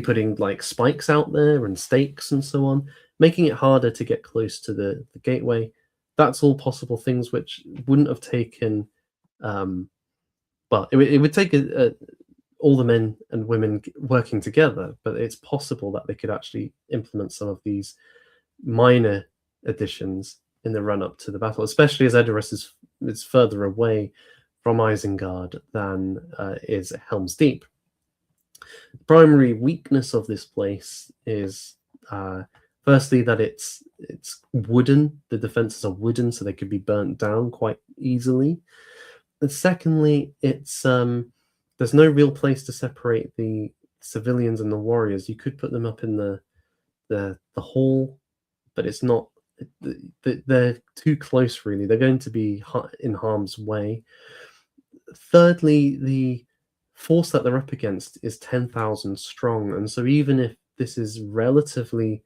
putting like spikes out there and stakes and so on, making it harder to get close to the gateway. That's all possible things which wouldn't have taken, but it would take all the men and women working together, but it's possible that they could actually implement some of these minor additions in the run-up to the battle, especially as Edoras is further away from Isengard than is Helm's Deep. The primary weakness of this place is firstly that it's wooden. The defenses are wooden, so they could be burnt down quite easily. And secondly, it's there's no real place to separate the civilians and the warriors. You could put them up in the hall, but it's not. They're too close, really. They're going to be in harm's way. Thirdly, the force that they're up against is 10,000 strong, and so even if this is relatively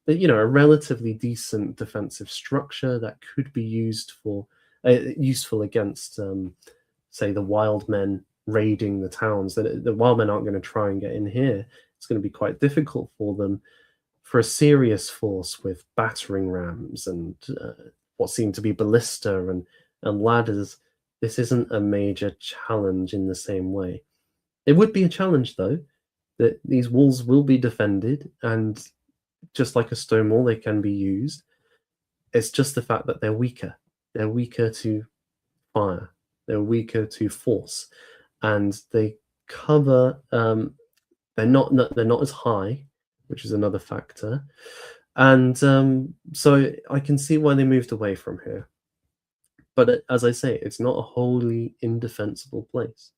decent defensive structure that could be used for useful against, say, the wild men raiding the towns, the wild men aren't going to try and get in here. It's going to be quite difficult for them. For a serious force with battering rams and what seem to be ballista and ladders, this isn't a major challenge in the same way. It would be a challenge, though, that these walls will be defended, and just like a stone wall, they can be used. It's just the fact that they're weaker. They're weaker to fire. They're weaker to force, and they cover. They're not as high. which is another factor. And so I can see why they moved away from here. But as I say, it's not a wholly indefensible place.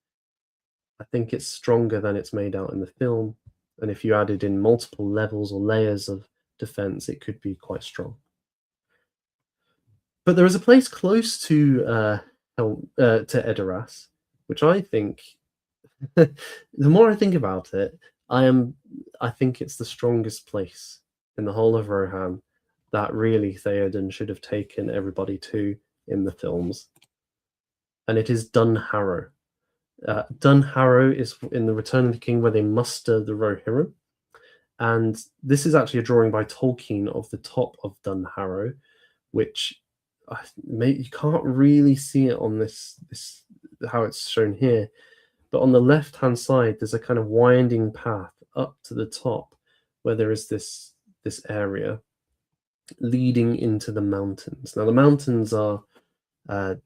I think it's stronger than it's made out in the film. And if you added in multiple levels or layers of defense, it could be quite strong. But there is a place close to Edoras, which I think, the more I think about it, I think it's the strongest place in the whole of Rohan that really Theoden should have taken everybody to in the films. And it is Dun Harrow. Dun Harrow is in the Return of the King, where they muster the Rohirrim. And this is actually a drawing by Tolkien of the top of Dun Harrow, which you can't really see it on this how it's shown here. But on the left-hand side, there's a kind of winding path up to the top where there is this area leading into the mountains. Now, the mountains are... the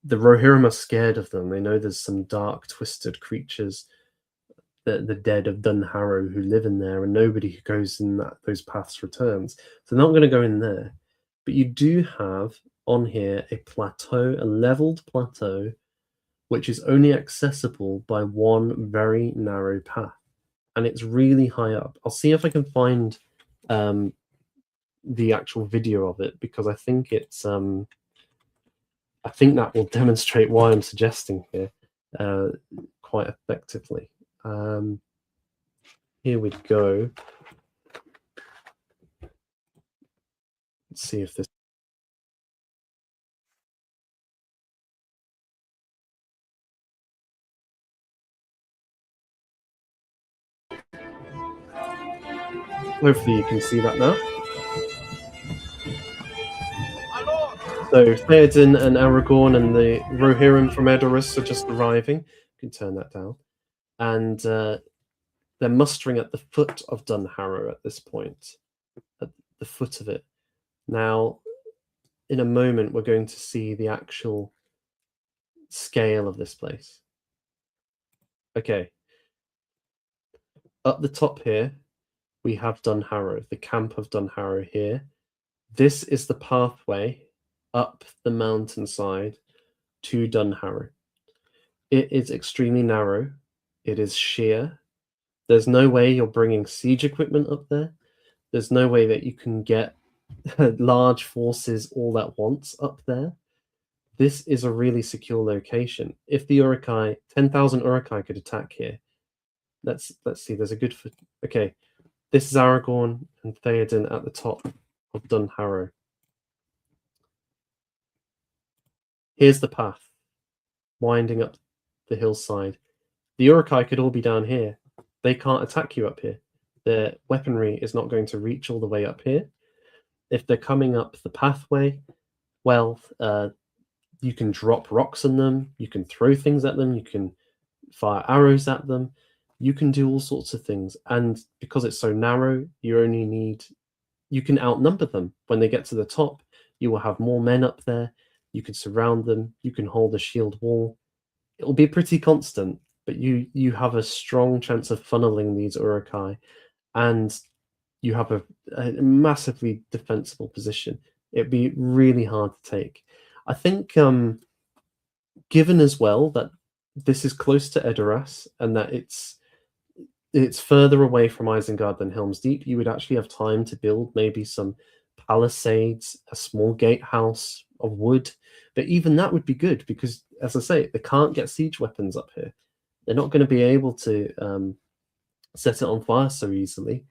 Rohirrim are scared of them. They know there's some dark, twisted creatures, the dead of Dun Harrow, who live in there, and nobody who goes in those paths returns. So they're not going to go in there. But you do have on here a plateau, a leveled plateau, which is only accessible by one very narrow path. And it's really high up. I'll see if I can find the actual video of it, because I think it's... I think that will demonstrate why I'm suggesting here quite effectively. Here we go. Let's see if this... Hopefully you can see that now. So Theoden and Aragorn and the Rohirrim from Edoras are just arriving. You can turn that down. And they're mustering at the foot of Dun Harrow at this point. At the foot of it. Now, in a moment, we're going to see the actual scale of this place. Okay. Up the top here, we have Dun Harrow, the camp of Dun Harrow here. This is the pathway up the mountainside to Dun Harrow. It is extremely narrow. It is sheer. There's no way you're bringing siege equipment up there. There's no way that you can get large forces all at once up there. This is a really secure location. If the Uruk-hai, 10,000 Uruk-hai could attack here. Let's see, there's a good... Okay, this is Aragorn and Theoden at the top of Dun Harrow. Here's the path, winding up the hillside. The Uruk-hai could all be down here. They can't attack you up here. Their weaponry is not going to reach all the way up here. If they're coming up the pathway, well, you can drop rocks on them, you can throw things at them, you can fire arrows at them, you can do all sorts of things. And because it's so narrow, you can outnumber them. When they get to the top, you will have more men up there. You can surround them. You can hold a shield wall. It will be pretty constant, but you have a strong chance of funneling these Uruk-hai, and you have a massively defensible position. It'd be really hard to take. I think, given as well that this is close to Edoras and that it's further away from Isengard than Helm's Deep, you would actually have time to build maybe some palisades, a small gatehouse of wood. But even that would be good because, as I say, they can't get siege weapons up here. They're not going to be able to set it on fire so easily.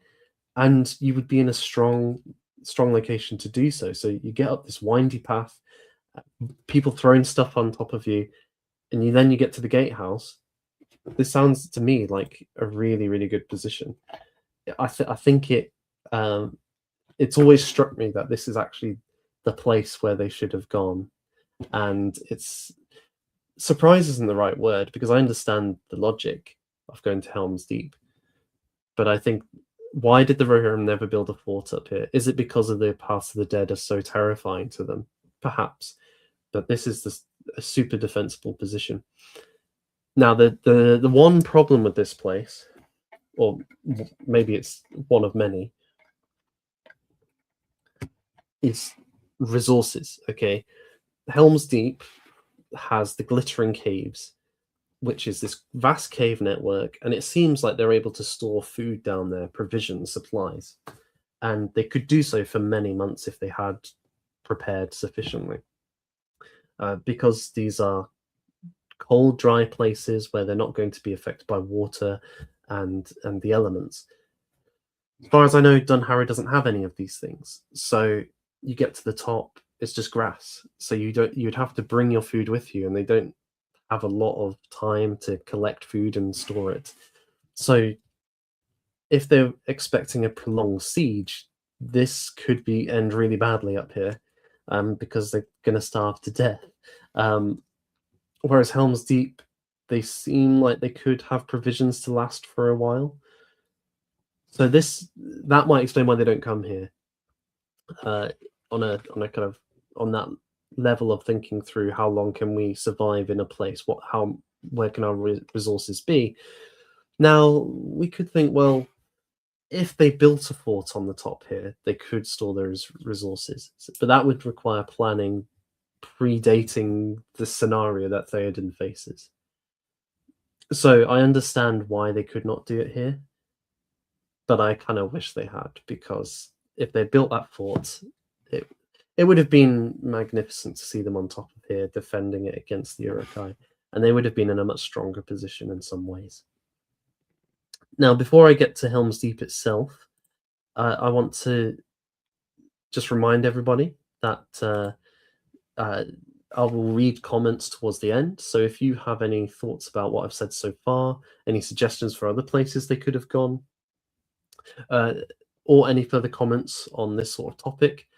And you would be in a strong location to do so. So you get up this windy path, people throwing stuff on top of you, and then you get to the gatehouse. This sounds to me like a really, really good position. I think it's always struck me that this is actually the place where they should have gone. And it's surprise isn't the right word because I understand the logic of going to Helm's Deep. But I think, why did the Rohirrim never build a fort up here? Is it because of the Paths of the Dead are so terrifying to them? Perhaps. But this is a super defensible position. Now, the one problem with this place or maybe it's one of many, is resources. Okay, Helm's Deep has the Glittering Caves, which is this vast cave network, and it seems like they're able to store food down there, provisions, supplies, and they could do so for many months if they had prepared sufficiently. Because these are cold, dry places where they're not going to be affected by water and the elements. As far as I know, Dunharrow doesn't have any of these things. So you get to the top, it's just grass. So you'd have to bring your food with you, and they don't have a lot of time to collect food and store it. So if they're expecting a prolonged siege, this could end really badly up here, because they're going to starve to death. Whereas Helm's Deep, they seem like they could have provisions to last for a while. So that might explain why they don't come here. On that level of thinking through how long can we survive in a place, where can our resources be. Now we could think, well, if they built a fort on the top here, they could store those resources, but that would require planning predating the scenario that Theoden faces. So I understand why they could not do it here, but I kind of wish they had, because if they built that fort, it would have been magnificent to see them on top of here defending it against the Uruk-hai, and they would have been in a much stronger position in some ways. Now, before I get to Helm's Deep itself, I want to just remind everybody that I will read comments towards the end. So if you have any thoughts about what I've said so far, any suggestions for other places they could have gone, or any further comments on this sort of topic,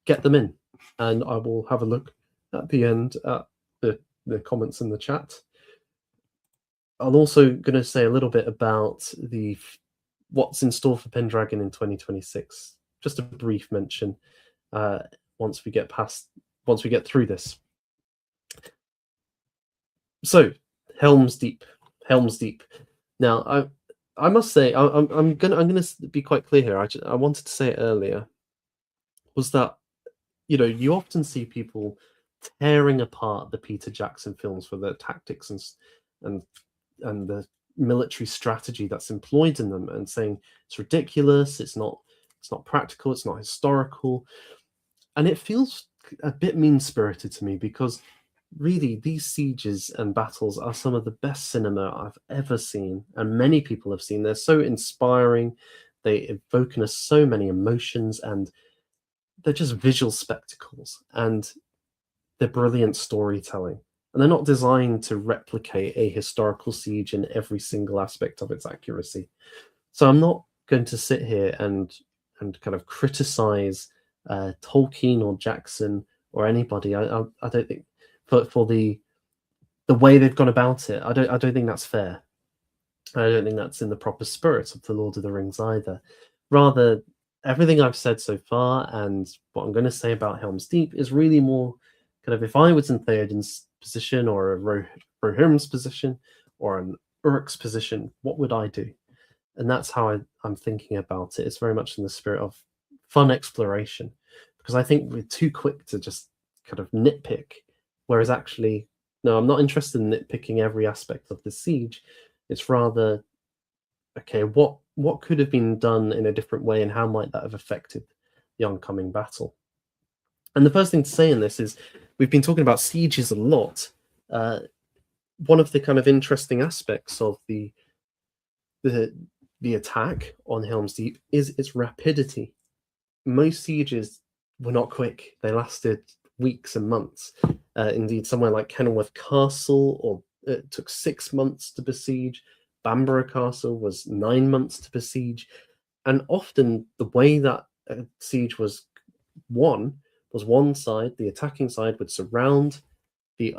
get them in, and I will have a look at the end at the comments in the chat. I'm also going to say a little bit about what's in store for Pendragon in 2026. Just a brief mention once we get through this. So, Helm's Deep. Now, I must say, I'm gonna be quite clear here. I wanted to say it earlier, was that you often see people tearing apart the Peter Jackson films for their tactics and the military strategy that's employed in them, and saying it's ridiculous, it's not practical, it's not historical, and it feels a bit mean-spirited to me, because really these sieges and battles are some of the best cinema I've ever seen, and many people have seen. They're so inspiring, they evoke in us so many emotions, and they're just visual spectacles, and they're brilliant storytelling. And they're not designed to replicate a historical siege in every single aspect of its accuracy. So I'm not going to sit here and kind of criticize Tolkien or Jackson or anybody. I don't think for the way they've gone about it. I don't think that's fair. I don't think that's in the proper spirit of the Lord of the Rings either. Rather, everything I've said so far and what I'm going to say about Helm's Deep is really more kind of, if I was in Theoden's position, or a Rohan's position, or an Uruk's position, what would I do? And that's how I'm thinking about it. It's very much in the spirit of fun exploration, because I think we're too quick to just kind of nitpick, whereas actually, no, I'm not interested in nitpicking every aspect of the siege. It's rather, okay, what could have been done in a different way, and how might that have affected the oncoming battle? And the first thing to say in this is, we've been talking about sieges a lot. One of the kind of interesting aspects of the attack on Helm's Deep is its rapidity. Most sieges were not quick. They lasted weeks and months. Indeed, somewhere like Kenilworth Castle, it took 6 months to besiege. Bamborough Castle was 9 months to besiege. And often the way that a siege was won was one side, the attacking side, would surround the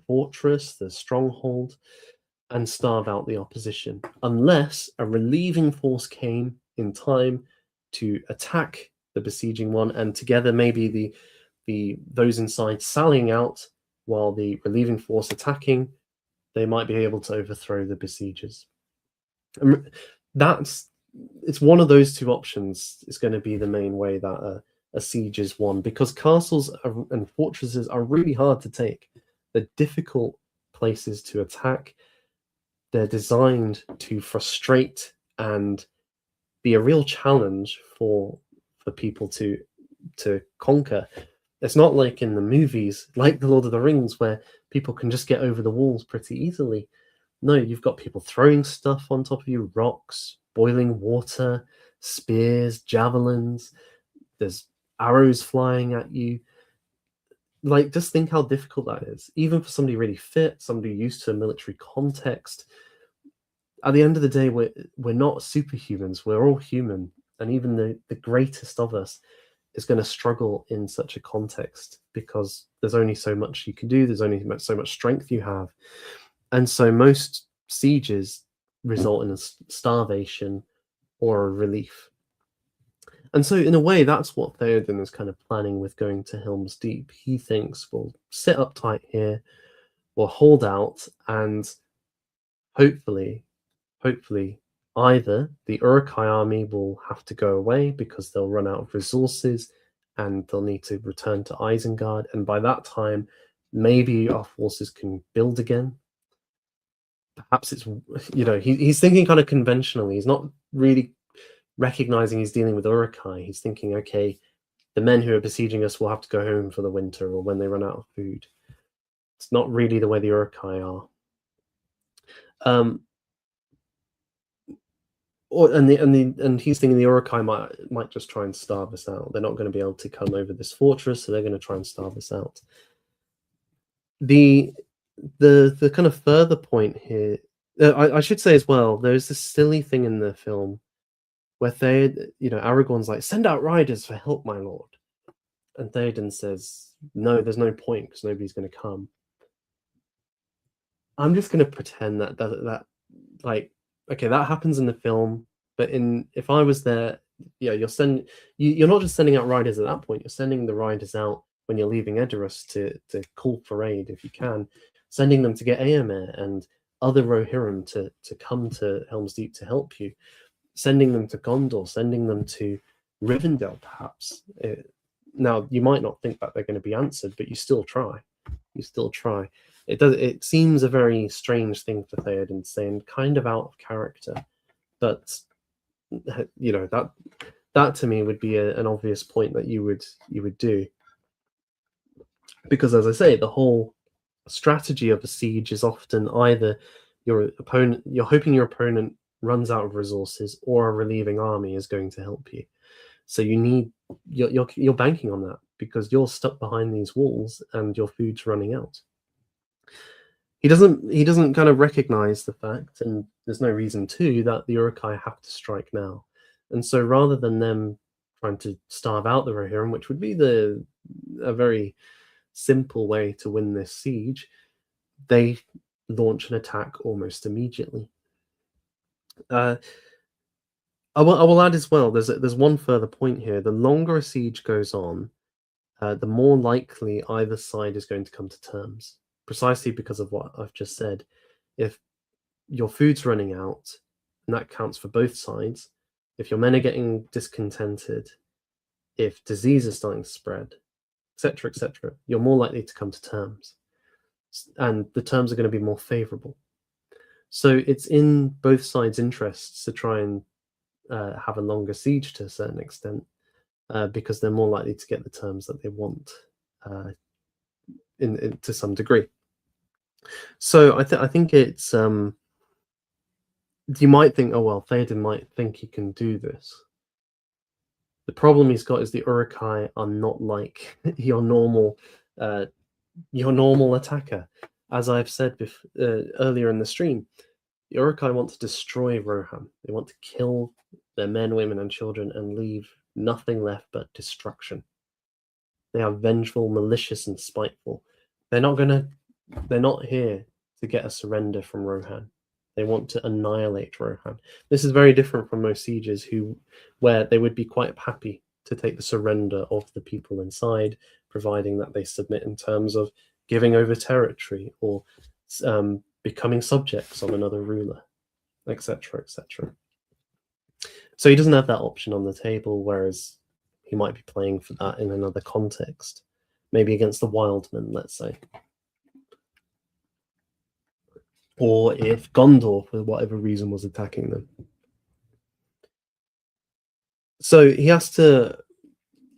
fortress, the stronghold, and starve out the opposition, unless a relieving force came in time to attack the besieging one, and together maybe those inside sallying out while the relieving force attacking, they might be able to overthrow the besiegers. And it's one of those two options is going to be the main way that a siege is won, because castles and fortresses are really hard to take. They're difficult places to attack. They're designed to frustrate and be a real challenge for people to conquer. It's not like in the movies, like The Lord of the Rings, where people can just get over the walls pretty easily. No, you've got people throwing stuff on top of you, rocks, boiling water, spears, javelins. There's arrows flying at you. Like, just think how difficult that is. Even for somebody really fit, somebody used to a military context. At the end of the day, we're not superhumans. We're all human. And even the greatest of us is going to struggle in such a context, because there's only so much you can do. There's only so much strength you have. And so most sieges result in a starvation or a relief. And so in a way, that's what Theoden is kind of planning with going to Helm's Deep. He thinks, we'll sit up tight here, we'll hold out, and hopefully either the Uruk-hai army will have to go away because they'll run out of resources and they'll need to return to Isengard, and by that time maybe our forces can build again. Perhaps it's, he's thinking kind of conventionally. He's not really recognizing he's dealing with Uruk-hai. He's thinking, okay, the men who are besieging us will have to go home for the winter or when they run out of food. It's not really the way the Uruk-hai are. And he's thinking the Uruk-hai might just try and starve us out. They're not going to be able to come over this fortress, so they're going to try and starve us out. The kind of further point here, I should say as well, there's this silly thing in the film where Aragorn's like, send out riders for help, my lord. And Theoden says, no, there's no point because nobody's going to come. I'm just going to pretend that like, okay, that happens in the film, but if I was there, you're not just sending out riders at that point, you're sending the riders out when you're leaving Edoras to call for aid if you can, sending them to get Éomer and other Rohirrim to come to Helm's Deep to help you, sending them to Gondor, sending them to Rivendell, perhaps. Now, you might not think that they're going to be answered, but you still try. You still try. It seems a very strange thing for Theoden to say, and kind of out of character. But that to me would be an obvious point that you would do, because, as I say, the whole strategy of a siege is often either you're hoping your opponent runs out of resources, or a relieving army is going to help you. So you're banking on that, because you're stuck behind these walls and your food's running out. He doesn't kind of recognize the fact, and there's no reason to, that the Uruk-hai have to strike now. And so rather than them trying to starve out the Rohirrim, which would be a very simple way to win this siege, they launch an attack almost immediately. I will add as well, there's one further point here. The longer a siege goes on, the more likely either side is going to come to terms, precisely because of what I've just said. If your food's running out, and that counts for both sides, if your men are getting discontented, if disease is starting to spread, etc., you're more likely to come to terms, and the terms are going to be more favorable. So it's in both sides' interests to try and have a longer siege to a certain extent, because they're more likely to get the terms that they want to some degree. So I think it's you might think, oh well, Theoden might think he can do this. The problem he's got is the Uruk-hai are not like your normal attacker. As I've said earlier in the stream, the Uruk-hai want to destroy Rohan. They want to kill their men, women, and children and leave nothing left but destruction. They are vengeful, malicious, and spiteful. They're not here to get a surrender from Rohan. They want to annihilate Rohan. This is very different from most sieges where they would be quite happy to take the surrender of the people inside, providing that they submit in terms of giving over territory or becoming subjects of another ruler. etc., etc. So he doesn't have that option on the table, whereas he might be playing for that in another context, maybe against the Wildmen, let's say. Or if Gondor, for whatever reason, was attacking them. So he has to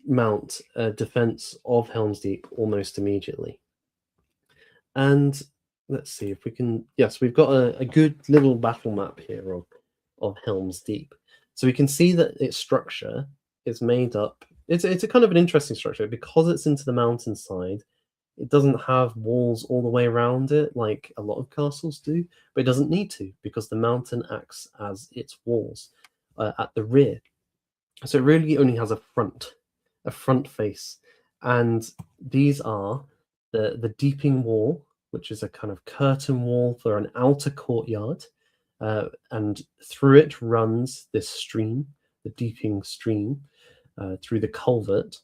mount a defense of Helm's Deep almost immediately. And let's see if we can... Yes, we've got a good little battle map here of Helm's Deep. So we can see that its structure is made up... It's a kind of an interesting structure because it's into the mountainside. It doesn't have walls all the way around it like a lot of castles do, but it doesn't need to because the mountain acts as its walls at the rear. So it really only has a front face. And these are the deeping wall, which is a kind of curtain wall for an outer courtyard. And through it runs this stream, the deeping stream, through the culvert.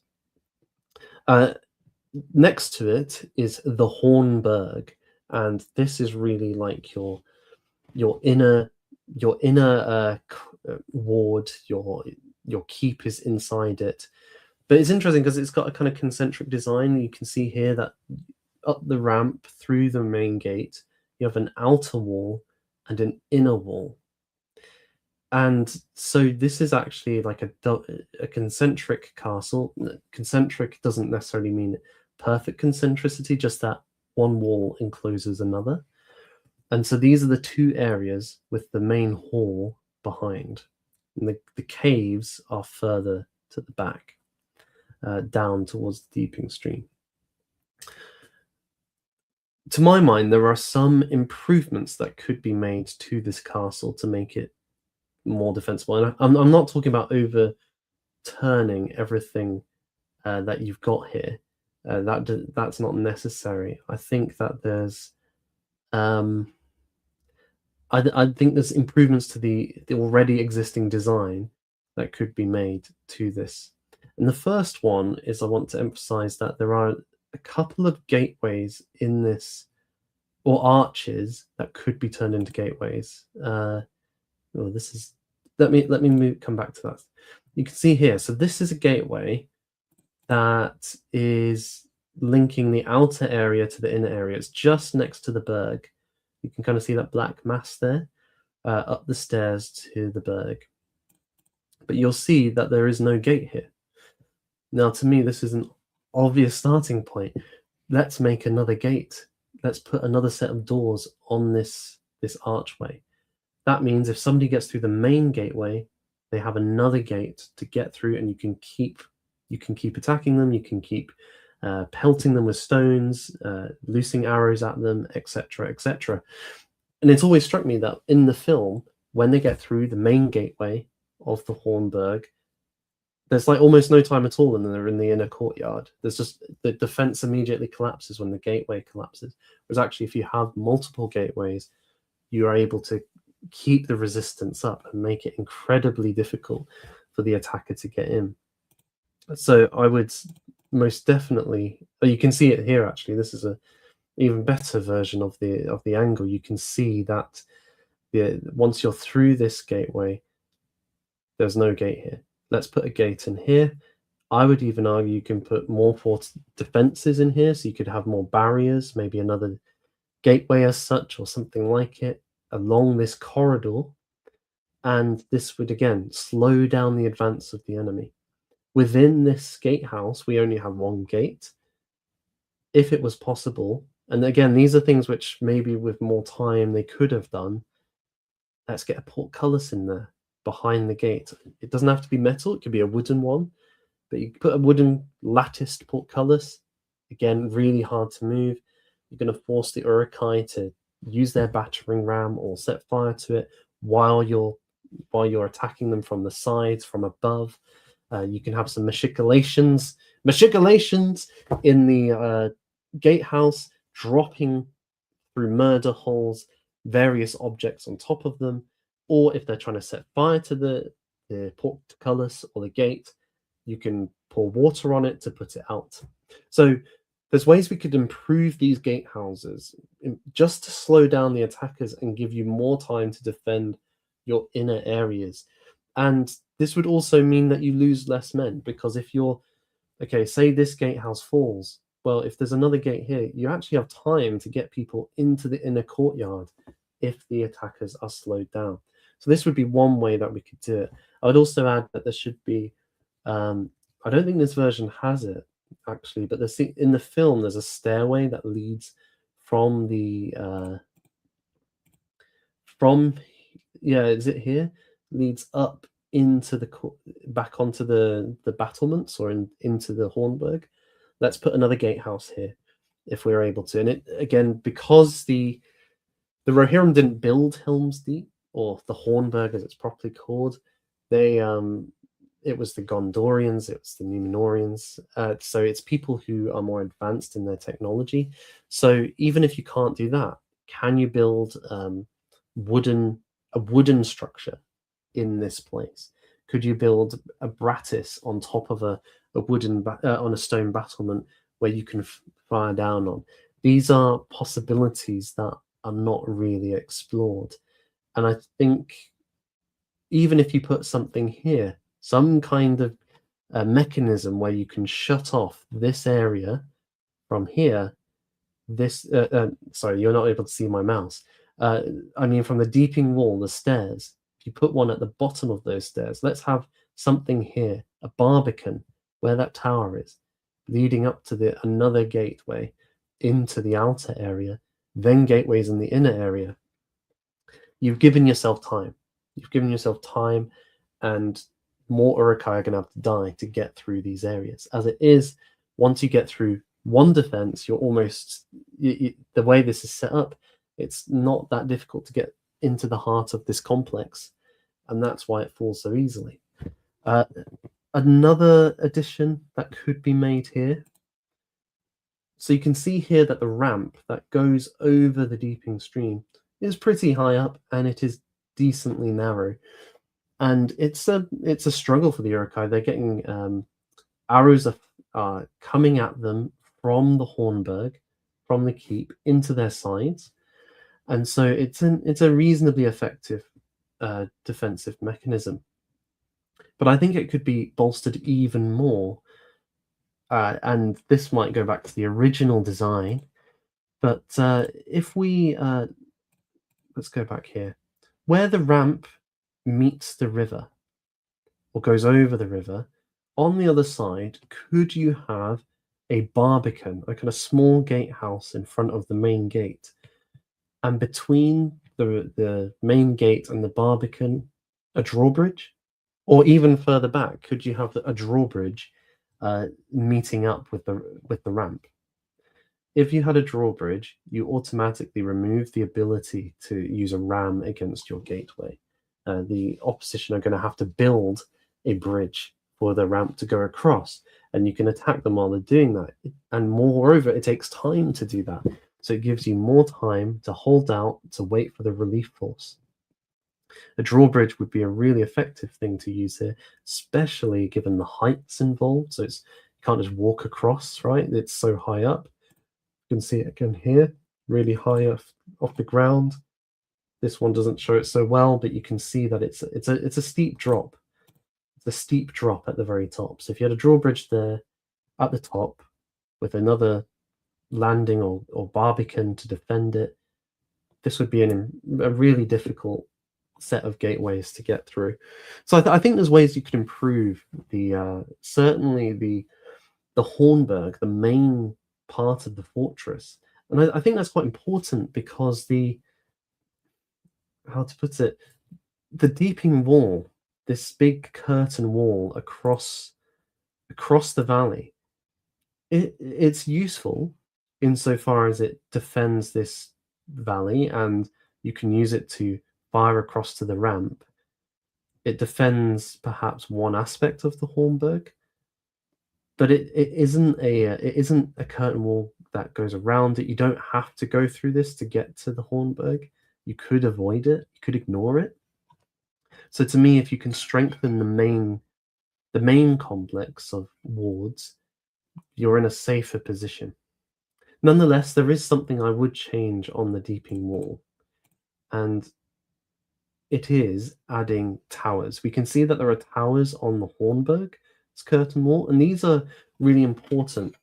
Next to it is the Hornburg, and this is really like your inner ward. Your keep is inside it, but it's interesting because it's got a kind of concentric design. You can see here that up the ramp through the main gate, you have an outer wall and an inner wall. And so this is actually like a concentric castle. Concentric doesn't necessarily mean perfect concentricity, just that one wall encloses another. And so these are the two areas with the main hall behind. And the caves are further to the back, down towards the deeping stream. To my mind, there are some improvements that could be made to this castle to make it more defensible. And I'm not talking about overturning everything that you've got here. That's not necessary. I think that there's I think there's improvements to the already existing design that could be made to this. And the first one is I want to emphasize that there are a couple of gateways in this, or arches that could be turned into gateways. This is... Let me come back to that. You can see here. So this is a gateway that is linking the outer area to the inner area. It's just next to the Berg. You can kind of see that black mass there, up the stairs to the Berg. But you'll see that there is no gate here. Now, to me, this is an obvious starting point. Let's make another gate. Let's put another set of doors on this archway. That means if somebody gets through the main gateway, they have another gate to get through, and you can keep attacking them. You can keep pelting them with stones, loosing arrows at them, etc., etc. And it's always struck me that in the film, when they get through the main gateway of the Hornburg, there's like almost no time at all, and they're in the inner courtyard. There's just the defense immediately collapses when the gateway collapses. Whereas actually, if you have multiple gateways, you are able to keep the resistance up and make it incredibly difficult for the attacker to get in. So I would most definitely... You can see it here. Actually, this is a even better version of the angle. You can see that once you're through this gateway, there's no gate here. Let's put a gate in here. I would even argue you can put more defenses in here, so you could have more barriers, maybe another gateway as such, or something like it, along this corridor. And this would, again, slow down the advance of the enemy. Within this gatehouse, we only have one gate. If it was possible, and again, these are things which maybe with more time they could have done, let's get a portcullis in there behind the gate. It doesn't have to be metal, it could be a wooden one, but you put a wooden latticed portcullis. Again, really hard to move. You're going to force the Uruk-hai to use their battering ram or set fire to it while you're attacking them from the sides, from above. You can have some machicolations in the gatehouse, dropping through murder holes various objects on top of them. Or if they're trying to set fire to the portcullis or the gate, you can pour water on it to put it out. So there's ways we could improve these gatehouses just to slow down the attackers and give you more time to defend your inner areas. And this would also mean that you lose less men, because if you're, okay, say this gatehouse falls, well, if there's another gate here, you actually have time to get people into the inner courtyard if the attackers are slowed down. So this would be one way that we could do it. I would also add that there should be, I don't think this version has it actually, but in the film there's a stairway that leads from the is it here, leads up into the back onto the battlements, or into the Hornburg. Let's put another gatehouse here if we're able to. And it, again, because the Rohirrim didn't build Helm's Deep, or the Hornburg as it's properly called, they it was the Gondorians, it was the Númenóreans, so it's people who are more advanced in their technology. So even if you can't do that, can you build a wooden structure in this place? Could you build a brattice on top of a wooden on a stone battlement where you can fire down on? These are possibilities that are not really explored. And I think even if you put something here, some kind of mechanism where you can shut off this area from here, this, sorry, you're not able to see my mouse. I mean, from the deeping wall, the stairs, if you put one at the bottom of those stairs, let's have something here, a barbican, where that tower is, leading up to another gateway into the outer area, then gateways in the inner area. You've given yourself time. You've given yourself time, and more Uruk-hai are going to have to die to get through these areas. As it is, once you get through one defense, you're almost, the way this is set up, it's not that difficult to get into the heart of this complex, and that's why it falls so easily. Another addition that could be made here. So you can see here that the ramp that goes over the Deeping Stream is pretty high up, and it is decently narrow. And it's a struggle for the Uruk-hai. They're getting arrows are coming at them from the Hornburg, from the keep, into their sides, and so it's a reasonably effective defensive mechanism. But I think it could be bolstered even more, and this might go back to the original design. But if we let's go back here, where the ramp meets the river or goes over the river, on the other side, could you have a barbican, like a small gatehouse in front of the main gate, and between the main gate and the barbican, a drawbridge? Or even further back, could you have a drawbridge meeting up with the ramp? If you had a drawbridge, you automatically remove the ability to use a ram against your gateway. The opposition are going to have to build a bridge for the ramp to go across, and you can attack them while they're doing that. And moreover, it takes time to do that. So it gives you more time to hold out, to wait for the relief force. A drawbridge would be a really effective thing to use here, especially given the heights involved. So you can't just walk across, right? It's so high up. You can see it again here, really high off the ground. This one doesn't show it so well, but you can see that it's a steep drop. It's a steep drop at the very top. So if you had a drawbridge there at the top with another landing or barbican to defend it, this would be a really difficult set of gateways to get through. So I think there's ways you could improve certainly the Hornburg, the main part of the fortress. And I think that's quite important, because how to put it, the Deeping Wall, this big curtain wall across the valley, it's useful insofar as it defends this valley, and you can use it to fire across to the ramp. It defends perhaps one aspect of the Hornburg, but it isn't a curtain wall that goes around it. You don't have to go through this to get to the Hornburg. You could avoid it. You could ignore it. So to me, if you can strengthen the main complex of wards, you're in a safer position. Nonetheless, there is something I would change on the Deeping Wall, and it is adding towers. We can see that there are towers on the Hornburg's curtain wall, and these are really important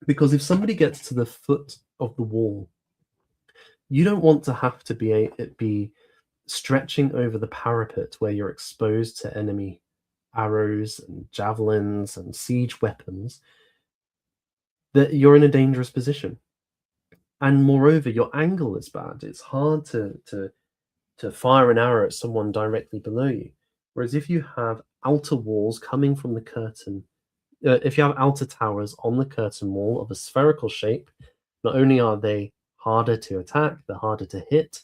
because if somebody gets to the foot of the wall, you don't want to have to be stretching over the parapet where you're exposed to enemy arrows and javelins and siege weapons, that you're in a dangerous position. And moreover, your angle is bad. It's hard to fire an arrow at someone directly below you. Whereas if you have outer walls coming from the curtain, if you have outer towers on the curtain wall of a spherical shape, not only are they harder to attack, they're harder to hit,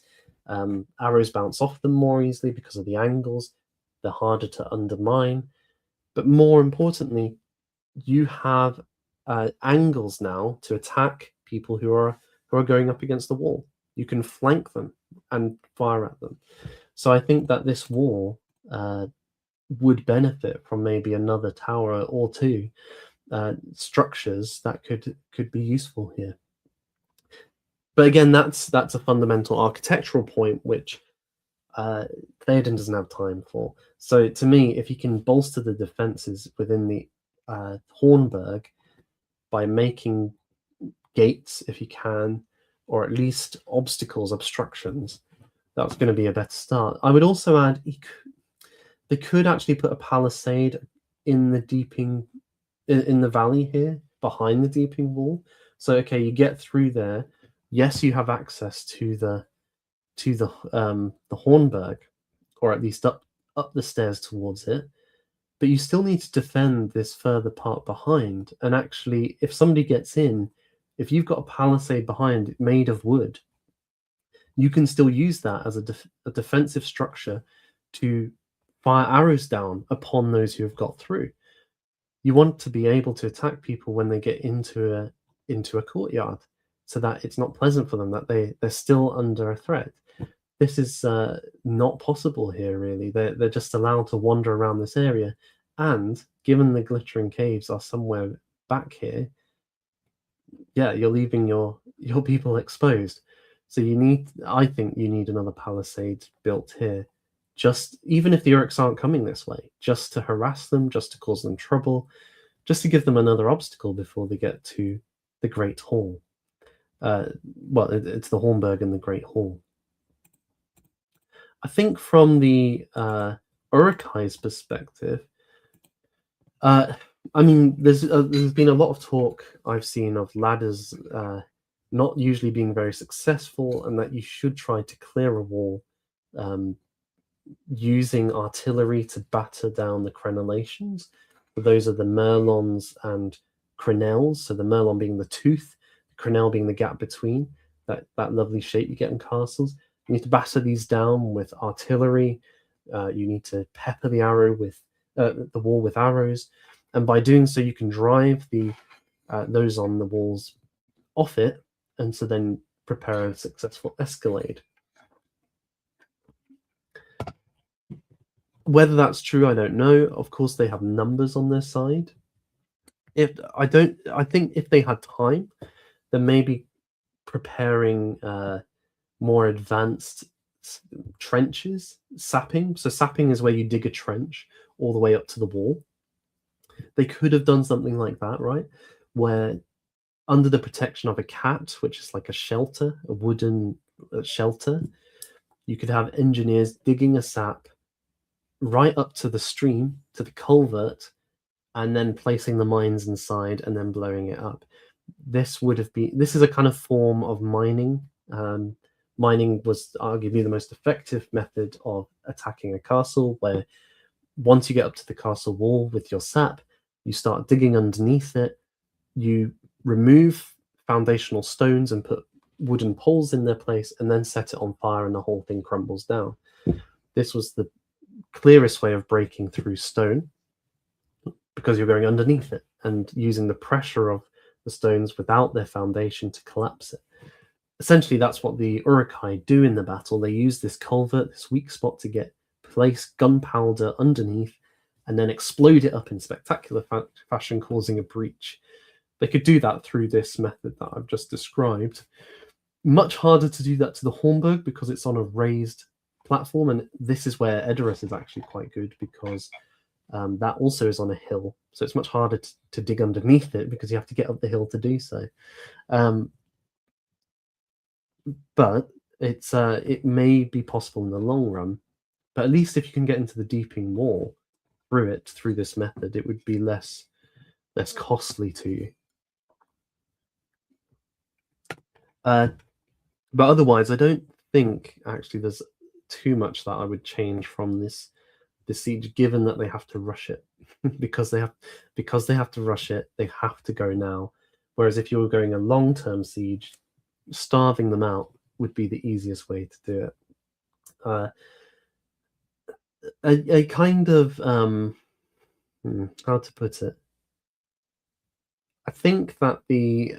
arrows bounce off them more easily because of the angles, they're harder to undermine, but more importantly, you have angles now to attack people who are going up against the wall. You can flank them and fire at them. So I think that this wall would benefit from maybe another tower or two structures that could be useful here. But again, that's a fundamental architectural point which Theoden doesn't have time for. So to me, if you can bolster the defenses within the Hornburg by making gates, if you can, or at least obstructions, that's going to be a better start. I would also add they could actually put a palisade in the in the valley here behind the deeping wall. So okay, you get through there. Yes, you have access to the Hornburg, or at least up the stairs towards it. But you still need to defend this further part behind. And actually, if somebody gets in, if you've got a palisade behind made of wood, you can still use that as a defensive structure to fire arrows down upon those who have got through. You want to be able to attack people when they get into a courtyard, so that it's not pleasant for them, that they're still under a threat. This is not possible here, really. They're just allowed to wander around this area, and given the glittering caves are somewhere back here, yeah, you're leaving your people exposed. So I think you need another palisade built here, just even if the Urks aren't coming this way, just to harass them, just to cause them trouble, just to give them another obstacle before they get to the Great Hall. Well, it's the Hornburg and the Great Hall. I think from the Urukai's perspective, I mean, there's been a lot of talk I've seen of ladders not usually being very successful, and that you should try to clear a wall using artillery to batter down the crenellations. Those are the merlons and crenelles. So the merlon being the tooth, the crenelle being the gap between, that lovely shape you get in castles. You need to batter these down with artillery. You need to pepper the wall with arrows, and by doing so, you can drive those on the walls off it, and so then prepare a successful escalade. Whether that's true, I don't know. Of course, they have numbers on their side. I think if they had time, then maybe preparing more advanced trenches, sapping. So sapping is where you dig a trench all the way up to the wall. They could have done something like that, right? Where under the protection of a cat, which is like a shelter, a wooden shelter, you could have engineers digging a sap right up to the stream, to the culvert, and then placing the mines inside and then blowing it up. This is a kind of form of mining. Mining was arguably the most effective method of attacking a castle, where once you get up to the castle wall with your sap, you start digging underneath it, you remove foundational stones and put wooden poles in their place, and then set it on fire and the whole thing crumbles down. This was the clearest way of breaking through stone, because you're going underneath it and using the pressure of the stones without their foundation to collapse it. Essentially, that's what the Urukai do in the battle. They use this culvert, this weak spot, to place gunpowder underneath and then explode it up in spectacular fashion, causing a breach. They could do that through this method that I've just described. Much harder to do that to the Hornburg because it's on a raised platform, and this is where Edoras is actually quite good because that also is on a hill, so it's much harder to dig underneath it because you have to get up the hill to do so. But it may be possible in the long run. But at least if you can get into the Deeping Wall through this method, it would be less costly to you. But otherwise, I don't think actually there's too much that I would change from this siege, given that they have to rush it. because they have to rush it, they have to go now. Whereas if you were going a long-term siege, starving them out would be the easiest way to do it. A kind of how to put it? I think that the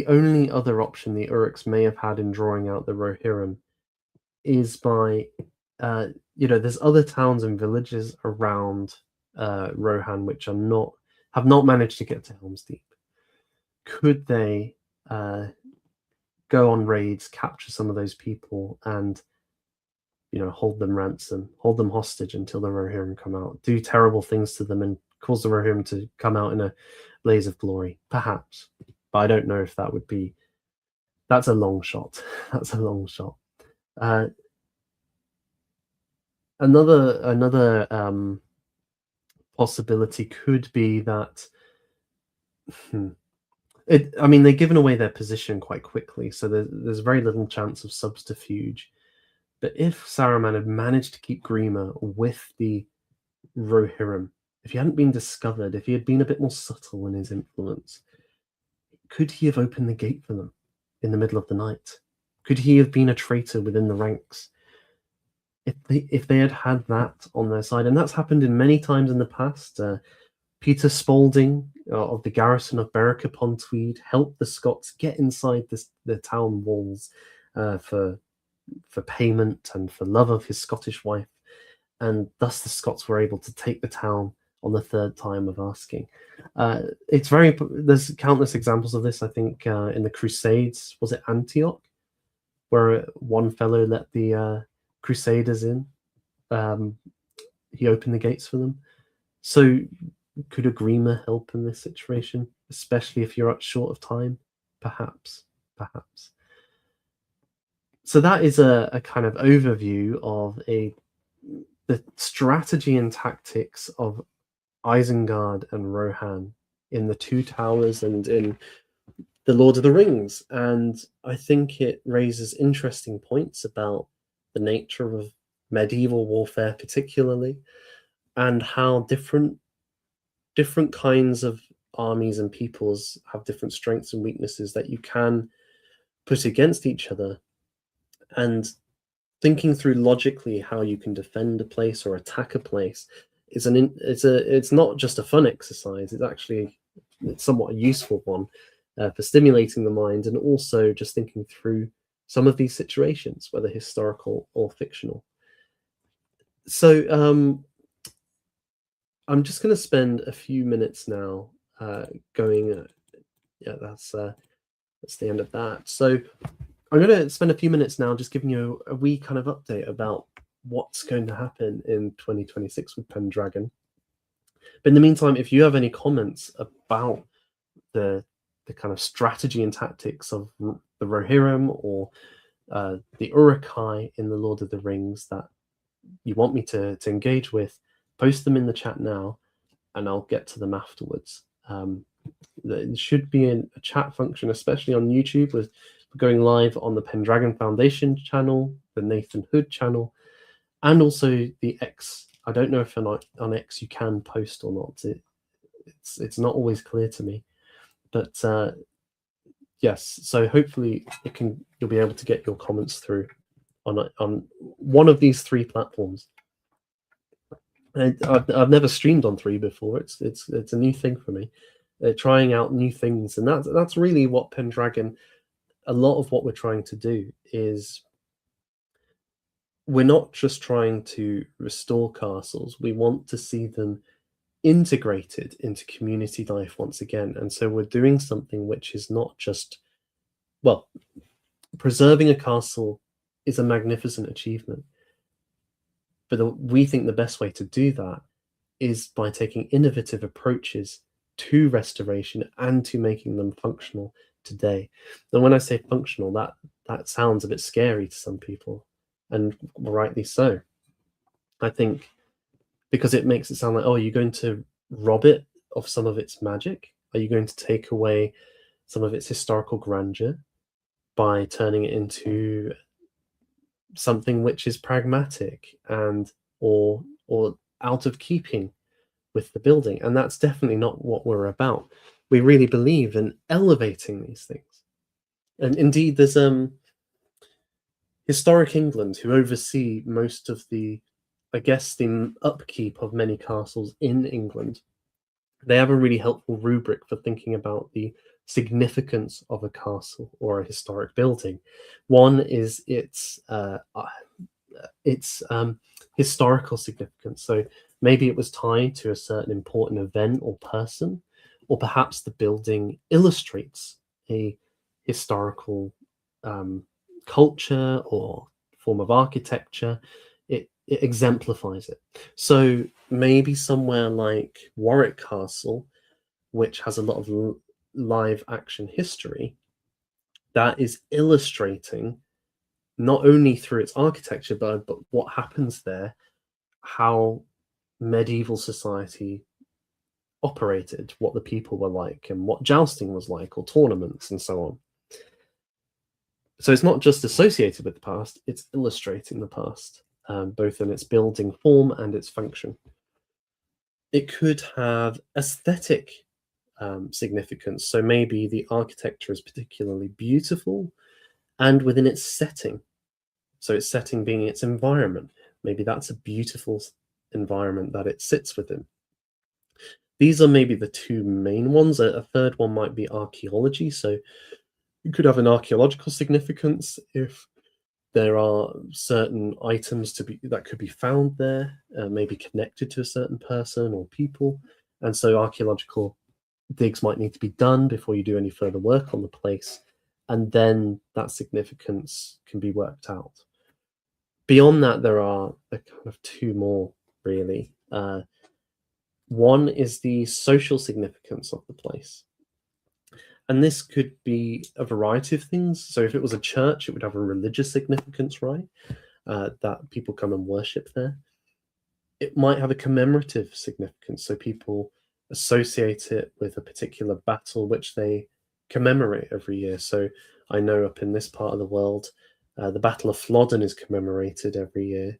only other option the Uruks may have had in drawing out the Rohirrim is by there's other towns and villages around Rohan which have not managed to get to Helm's Deep. Could they go on raids, capture some of those people, and hold them ransom, hold them hostage until the Rohirrim come out, do terrible things to them, and cause the Rohirrim to come out in a blaze of glory, perhaps. But I don't know if that would be. That's a long shot. That's a long shot. Another possibility could be that. They've given away their position quite quickly, so there's very little chance of subterfuge. But if Saruman had managed to keep Grima with the Rohirrim, if he hadn't been discovered, if he had been a bit more subtle in his influence, could he have opened the gate for them in the middle of the night? Could he have been a traitor within the ranks? If they had that on their side, and that's happened in many times in the past. Peter Spalding of the garrison of Berwick upon Tweed helped the Scots get inside the town walls for payment and for love of his Scottish wife, and thus the Scots were able to take the town on the third time of asking. There's countless examples of this. I think in the Crusades, was it Antioch, where one fellow let the Crusaders in? He opened the gates for them. So could a Grima help in this situation, especially if you're short of time? Perhaps. So that is a kind of overview of the strategy and tactics of Isengard and Rohan in the Two Towers and in the Lord of the Rings. And I think it raises interesting points about the nature of medieval warfare particularly, and how different kinds of armies and peoples have different strengths and weaknesses that you can put against each other. And thinking through logically how you can defend a place or attack a place it's not just a fun exercise. It's somewhat a useful one for stimulating the mind, and also just thinking through some of these situations, whether historical or fictional. So I'm just going to spend a few minutes now going. That's the end of that. So I'm going to spend a few minutes now just giving you a wee kind of update about what's going to happen in 2026 with Pendragon. But in the meantime, if you have any comments about the kind of strategy and tactics of the Rohirrim or the Uruk-hai in the Lord of the Rings that you want me to engage with, post them in the chat now, and I'll get to them afterwards. There should be a chat function, especially on YouTube. We're going live on the Pendragon Foundation channel, the Nathan Hood channel, and also the X. I don't know if on X you can post or not. It's not always clear to me, but yes. So hopefully you'll be able to get your comments through on one of these three platforms. I've never streamed on 3 before. It's a new thing for me, trying out new things, and that's really what Pendragon. A lot of what we're trying to do is we're not just trying to restore castles. We want to see them integrated into community life once again, and so we're doing something which is not just well, preserving a castle is a magnificent achievement. But we think the best way to do that is by taking innovative approaches to restoration and to making them functional today. And when I say functional, that sounds a bit scary to some people, and rightly so. I think because it makes it sound like, oh, you're going to rob it of some of its magic? Are you going to take away some of its historical grandeur by turning it into something which is pragmatic and or out of keeping with the building? And that's definitely not what we're about. We really believe in elevating these things. And indeed, there's Historic England, who oversee most of the, I guess, the upkeep of many castles in England. They have a really helpful rubric for thinking about the significance of a castle or a historic building. One is its historical significance. So maybe it was tied to a certain important event or person, or perhaps the building illustrates a historical culture or form of architecture. It exemplifies it. So maybe somewhere like Warwick Castle, which has a lot of live action history, that is illustrating not only through its architecture, but what happens there, how medieval society operated, what the people were like, and what jousting was like, or tournaments, and so on. So it's not just associated with the past, it's illustrating the past, both in its building form and its function. It could have aesthetic significance. So maybe the architecture is particularly beautiful and within its setting. So its setting being its environment. Maybe that's a beautiful environment that it sits within. These are maybe the two main ones. A third one might be archaeology. So you could have an archaeological significance if there are certain items that could be found there, maybe connected to a certain person or people. And so archaeological digs might need to be done before you do any further work on the place. And then that significance can be worked out. Beyond that, there are a kind of two more, really. One is the social significance of the place. And this could be a variety of things. So if it was a church, it would have a religious significance, right? That people come and worship there. It might have a commemorative significance. So people associate it with a particular battle which they commemorate every year. So I know up in this part of the world, the Battle of Flodden is commemorated every year,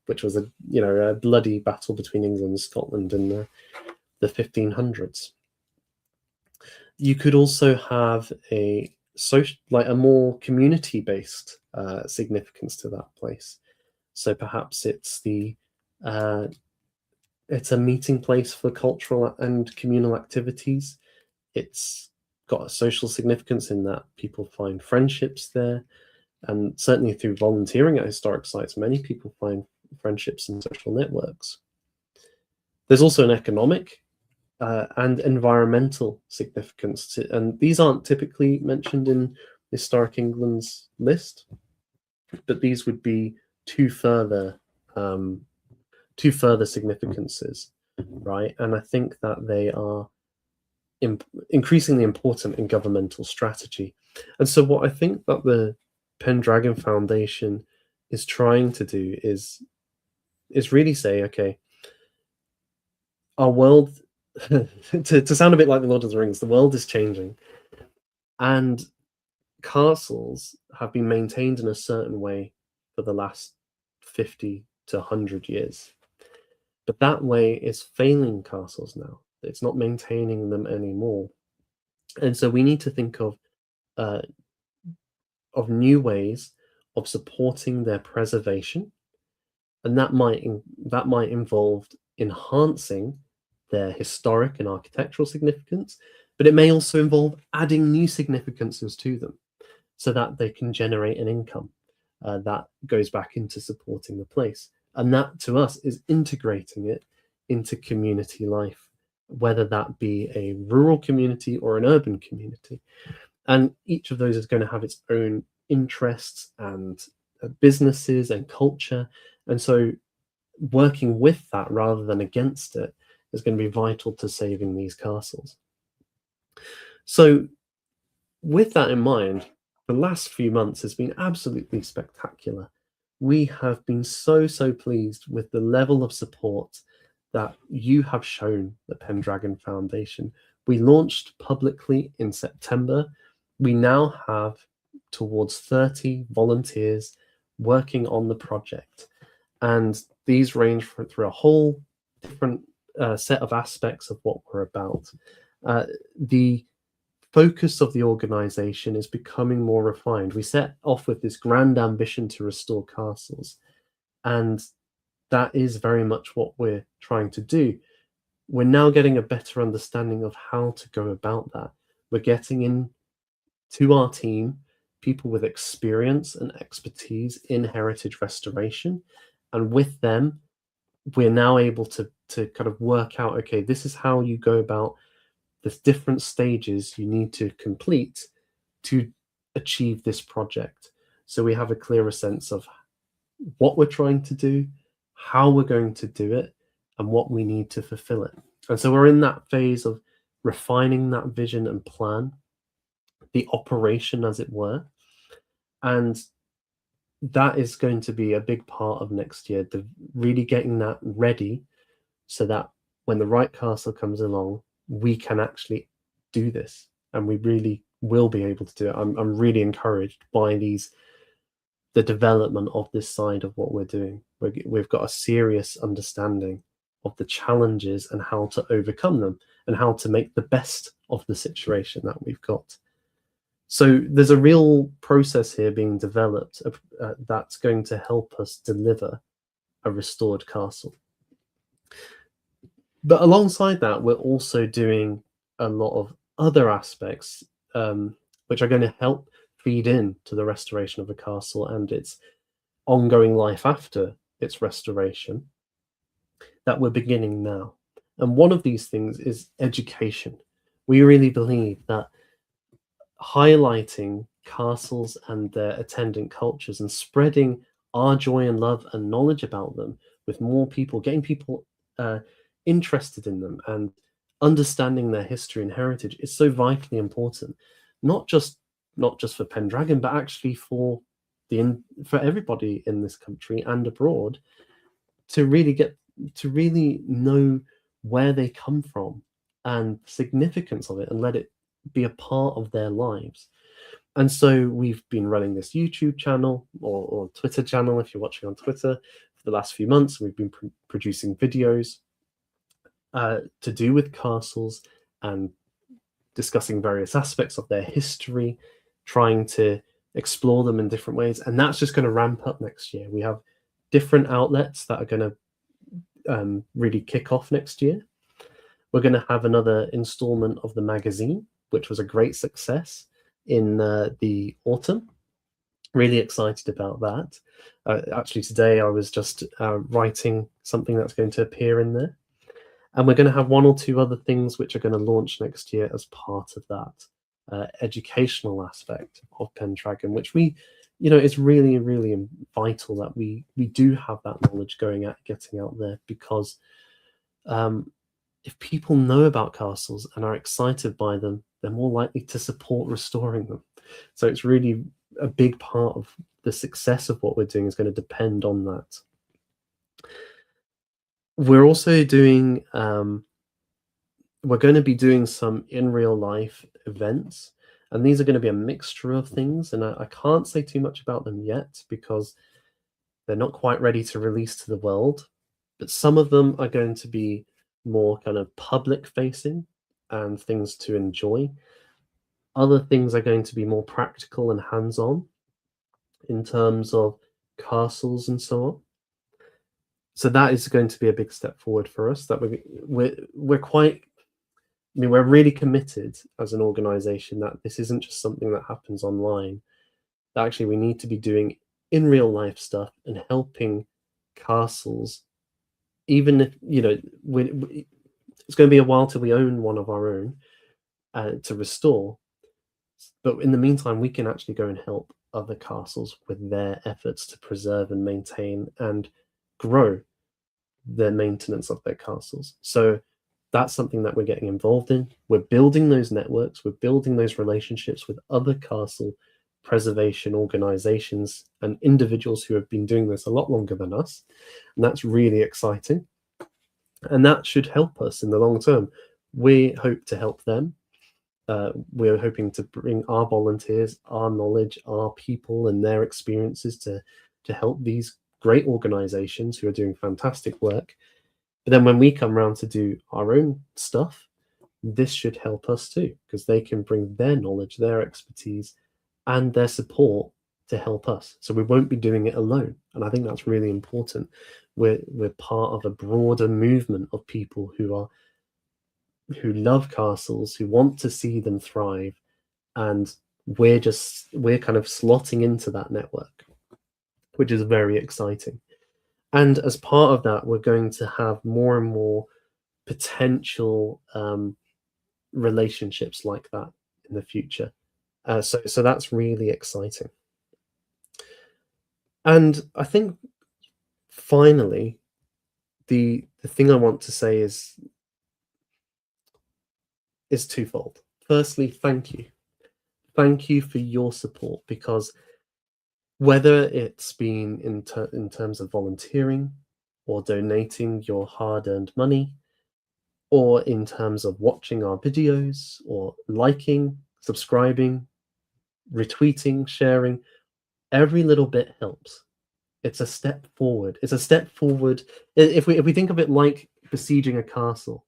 which was a bloody battle between England and Scotland in the 1500s. You could also have a more community-based significance to that place. So perhaps it's it's a meeting place for cultural and communal activities. It's got a social significance in that people find friendships there, and certainly through volunteering at historic sites, many people find friendships and social networks. There's also an economic and environmental significance, and these aren't typically mentioned in Historic England's list, but these would be two further significances, right? And I think that they are increasingly important in governmental strategy. And so what I think that the Pendragon Foundation is trying to do is really say, okay, our world, to sound a bit like the Lord of the Rings, the world is changing, and castles have been maintained in a certain way for the last 50 to 100 years. But that way is failing castles now. It's not maintaining them anymore. And so we need to think of new ways of supporting their preservation, and that might involve enhancing their historic and architectural significance, but it may also involve adding new significances to them so that they can generate an income that goes back into supporting the place. And that, to us, is integrating it into community life, whether that be a rural community or an urban community. And each of those is going to have its own interests and businesses and culture. And so working with that rather than against it is going to be vital to saving these castles. So with that in mind, the last few months has been absolutely spectacular. We have been so pleased with the level of support that you have shown the Pendragon Foundation. We launched publicly in September. We now have towards 30 volunteers working on the project, and these range through a whole different set of aspects of what we're about. The focus of the organization is becoming more refined. We set off with this grand ambition to restore castles, and that is very much what we're trying to do. We're now getting a better understanding of how to go about that. We're getting in to our team people with experience and expertise in heritage restoration, and with them we're now able to kind of work out, okay, this is how you go about the different stages you need to complete to achieve this project. So we have a clearer sense of what we're trying to do, how we're going to do it, and what we need to fulfill it. And so we're in that phase of refining that vision and plan, the operation, as it were. And that is going to be a big part of next year, really getting that ready so that when the right castle comes along, we can actually do this, and we really will be able to do it. I'm really encouraged by the development of this side of what we're doing. We've got a serious understanding of the challenges and how to overcome them and how to make the best of the situation that we've got. So there's a real process here being developed that's going to help us deliver a restored castle. But alongside that, we're also doing a lot of other aspects which are going to help feed into the restoration of a castle and its ongoing life after its restoration that we're beginning now. And one of these things is education. We really believe that highlighting castles and their attendant cultures and spreading our joy and love and knowledge about them with more people, getting people interested in them and understanding their history and heritage is so vitally important, not just for Pendragon, but actually for everybody in this country and abroad, to really know where they come from and the significance of it and let it be a part of their lives. And so we've been running this YouTube channel or Twitter channel, if you're watching on Twitter, for the last few months. We've been producing videos to do with castles and discussing various aspects of their history, trying to explore them in different ways. And that's just going to ramp up next year. We have different outlets that are going to really kick off next year. We're going to have another installment of the magazine, which was a great success in the autumn. Really excited about that. Actually, today I was just writing something that's going to appear in there. And we're going to have one or two other things which are going to launch next year as part of that educational aspect of Pendragon, which it's really, really vital that we do have that knowledge getting out there, because if people know about castles and are excited by them, they're more likely to support restoring them. So it's really a big part of the success of what we're doing is going to depend on that. We're also doing, we're going to be doing some in real life events, and these are going to be a mixture of things, and I can't say too much about them yet because they're not quite ready to release to the world, but some of them are going to be more kind of public facing and things to enjoy. Other things are going to be more practical and hands-on in terms of castles and so on. So that is going to be a big step forward for us. That we're quite, we're really committed as an organization that this isn't just something that happens online. That actually we need to be doing in real life stuff and helping castles, even if it's going to be a while till we own one of our own to restore. But in the meantime, we can actually go and help other castles with their efforts to preserve and maintain and grow the maintenance of their castles. So that's something that we're getting involved in. We're building those networks, we're building those relationships with other castle preservation organizations and individuals who have been doing this a lot longer than us. And that's really exciting. And that should help us in the long term. We hope to help them. We're hoping to bring our volunteers, our knowledge, our people and their experiences to help these great organizations who are doing fantastic work. But then when we come around to do our own stuff, this should help us too, because they can bring their knowledge, their expertise, and their support to help us. So we won't be doing it alone. And I think that's really important. We're part of a broader movement of people who love castles, who want to see them thrive, and we're kind of slotting into that network, which is very exciting. And as part of that, we're going to have more and more potential relationships like that in the future. So that's really exciting. And I think finally, the thing I want to say is twofold. Firstly, thank you. Thank you for your support, because whether it's been in terms of volunteering or donating your hard-earned money, or in terms of watching our videos or liking, subscribing, retweeting, sharing, every little bit helps. It's a step forward. It's a step forward. If we think of it like besieging a castle,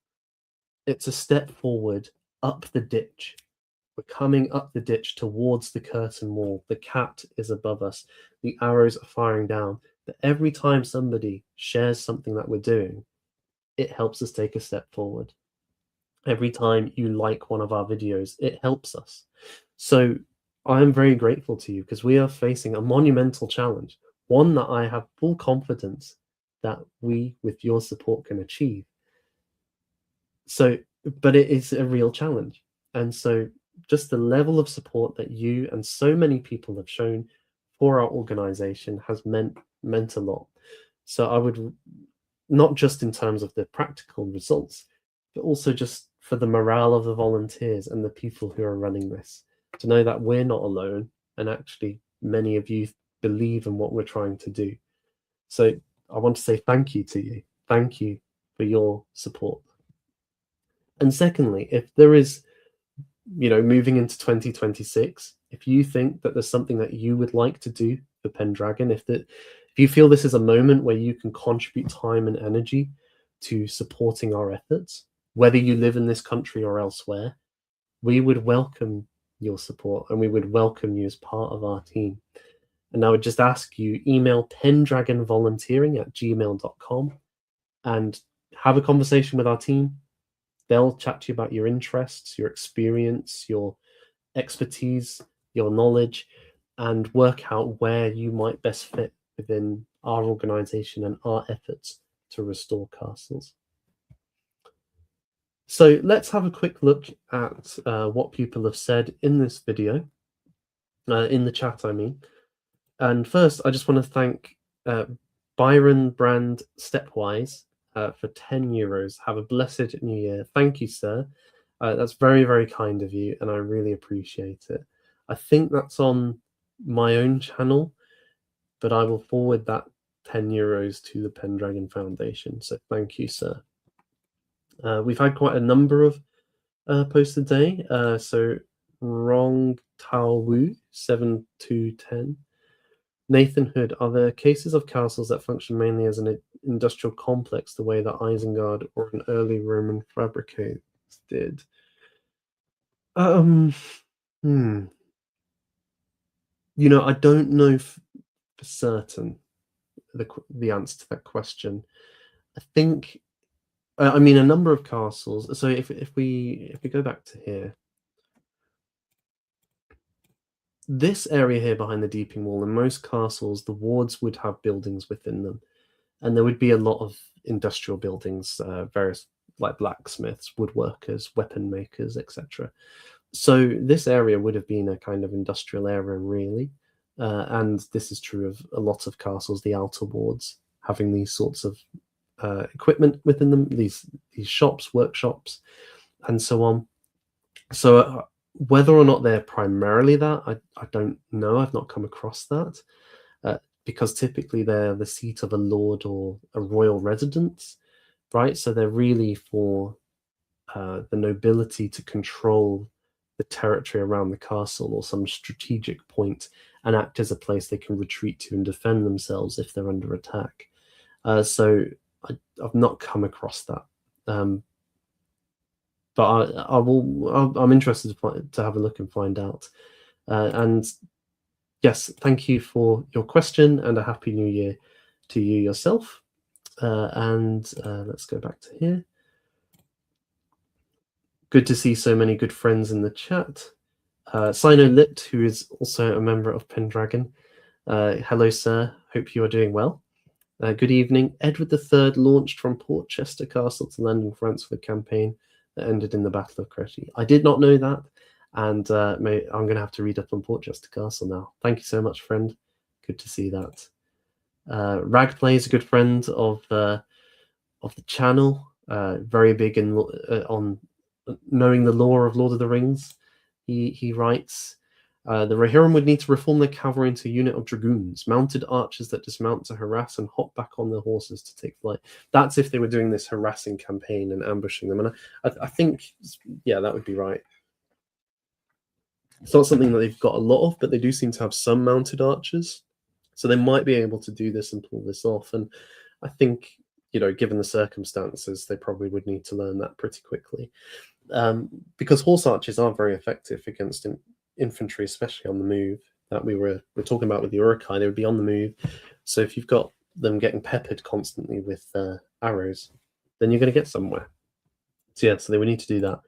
it's a step forward up the ditch. We're coming up the ditch towards the curtain wall. The cat is above us. The arrows are firing down. But every time somebody shares something that we're doing, it helps us take a step forward. Every time you like one of our videos, it helps us. So I am very grateful to you, because we are facing a monumental challenge, one that I have full confidence that we, with your support, can achieve. So, but it is a real challenge. And so just the level of support that you and so many people have shown for our organization has meant a lot. So I would, not just in terms of the practical results, but also just for the morale of the volunteers and the people who are running this, to know that we're not alone, and actually many of you believe in what we're trying to do. So I want to say thank you to you. Thank you for your support. And secondly, if there is, moving into 2026, if you think that there's something that you would like to do for Pendragon, if you feel this is a moment where you can contribute time and energy to supporting our efforts, whether you live in this country or elsewhere, we would welcome your support, and we would welcome you as part of our team. And I would just ask you, email pendragonvolunteering@gmail.com and have a conversation with our team. They'll chat to you about your interests, your experience, your expertise, your knowledge, and work out where you might best fit within our organization and our efforts to restore castles. So let's have a quick look at what people have said in this video, in the chat, I mean. And first, I just want to thank Byron Brand Stepwise for 10 euros. Have a blessed new year. Thank you, sir. That's very, very kind of you, and I really appreciate it. I think that's on my own channel, but I will forward that 10 euros to the Pendragon Foundation. So thank you, sir. We've had quite a number of posts today. So Rong Tao Wu 7210. Nathan Hood, are there cases of castles that function mainly as an industrial complex the way that Isengard or an early Roman fabricates did? I don't know for certain the answer to that question. I think, a number of castles. So if we go back to here, this area here behind the Deeping Wall, in most castles, the wards would have buildings within them, and there would be a lot of industrial buildings, various like blacksmiths, woodworkers, weapon makers, etc. So this area would have been a kind of industrial area, really. And this is true of a lot of castles, the outer wards, having these sorts of equipment within them, these shops, workshops, and so on. So whether or not they're primarily that, I don't know. I've not come across that, because typically they're the seat of a lord or a royal residence, right? So they're really for the nobility to control the territory around the castle or some strategic point and act as a place they can retreat to and defend themselves if they're under attack. So I've not come across that. But I'm interested to have a look and find out. And yes, thank you for your question and a happy new year to you yourself. And let's go back to here. Good to see so many good friends in the chat. Sino Lit, who is also a member of Pendragon. Hello, sir. Hope you are doing well. Good evening. Edward III launched from Portchester Castle to land in France for the campaign that ended in the Battle of Crécy. I did not know that, and I'm going to have to read up on Portchester Castle now. Thank you so much, friend. Good to see that. Ragplay is a good friend of the channel. Very big on knowing the lore of Lord of the Rings. He writes, the Rohirrim would need to reform their cavalry into a unit of dragoons, mounted archers that dismount to harass and hop back on their horses to take flight. That's if they were doing this harassing campaign and ambushing them. And I think, yeah, that would be right. It's not something that they've got a lot of, but they do seem to have some mounted archers. So they might be able to do this and pull this off. And I think, you know, given the circumstances, they probably would need to learn that pretty quickly. Because horse archers are very effective against infantry, especially on the move, that we're talking about with the Uruk-hai. They would be on the move. So if you've got them getting peppered constantly with arrows, then you're going to get somewhere. So yeah, so they would need to do that.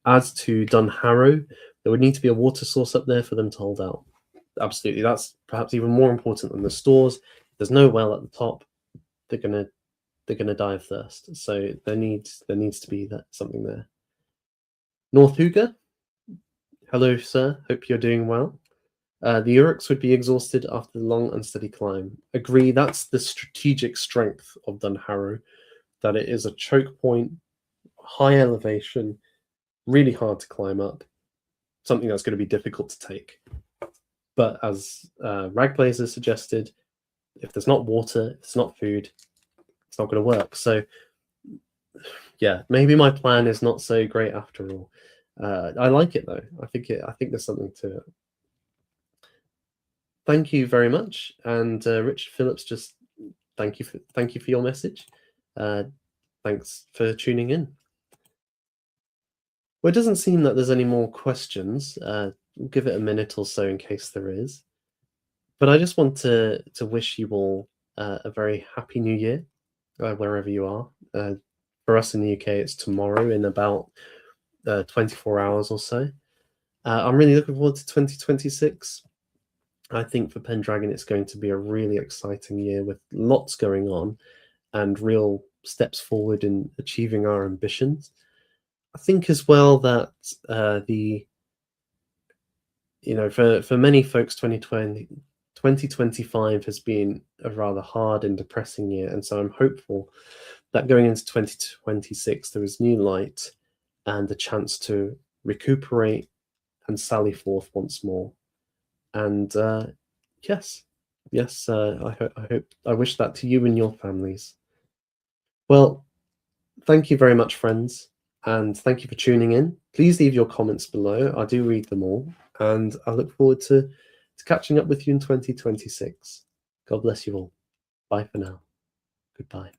As to Dunharrow, there would need to be a water source up there for them to hold out. Absolutely, that's perhaps even more important than the stores. There's no well at the top. They're gonna die of thirst. So there needs to be something there. North Huga, hello, sir. Hope you're doing well. The Uruks would be exhausted after the long, unsteady climb. Agree, that's the strategic strength of Dunharrow, that it is a choke point, high elevation, really hard to climb up, something that's going to be difficult to take. But as Ragplays has suggested, if there's not water, if there's not food, it's not going to work. So yeah, maybe my plan is not so great after all. I like it though. I think there's something to it. Thank you very much, and Richard Phillips, just thank you for your message. Thanks for tuning in. Well, it doesn't seem that there's any more questions. We'll give it a minute or so in case there is. But I just want to wish you all a very happy new year, wherever you are. For us in the UK, it's tomorrow in about 24 hours or so. I'm really looking forward to 2026. I think for Pendragon, it's going to be a really exciting year with lots going on and real steps forward in achieving our ambitions. I think as well that for many folks, 2025 has been a rather hard and depressing year, and so I'm hopeful that going into 2026 there is new light and a chance to recuperate and sally forth once more. And yes, I wish that to you and your families. Well, thank you very much, friends, and thank you for tuning in. Please leave your comments below. I do read them all, and I look forward to catching up with you in 2026. God bless you all. Bye for now. Goodbye.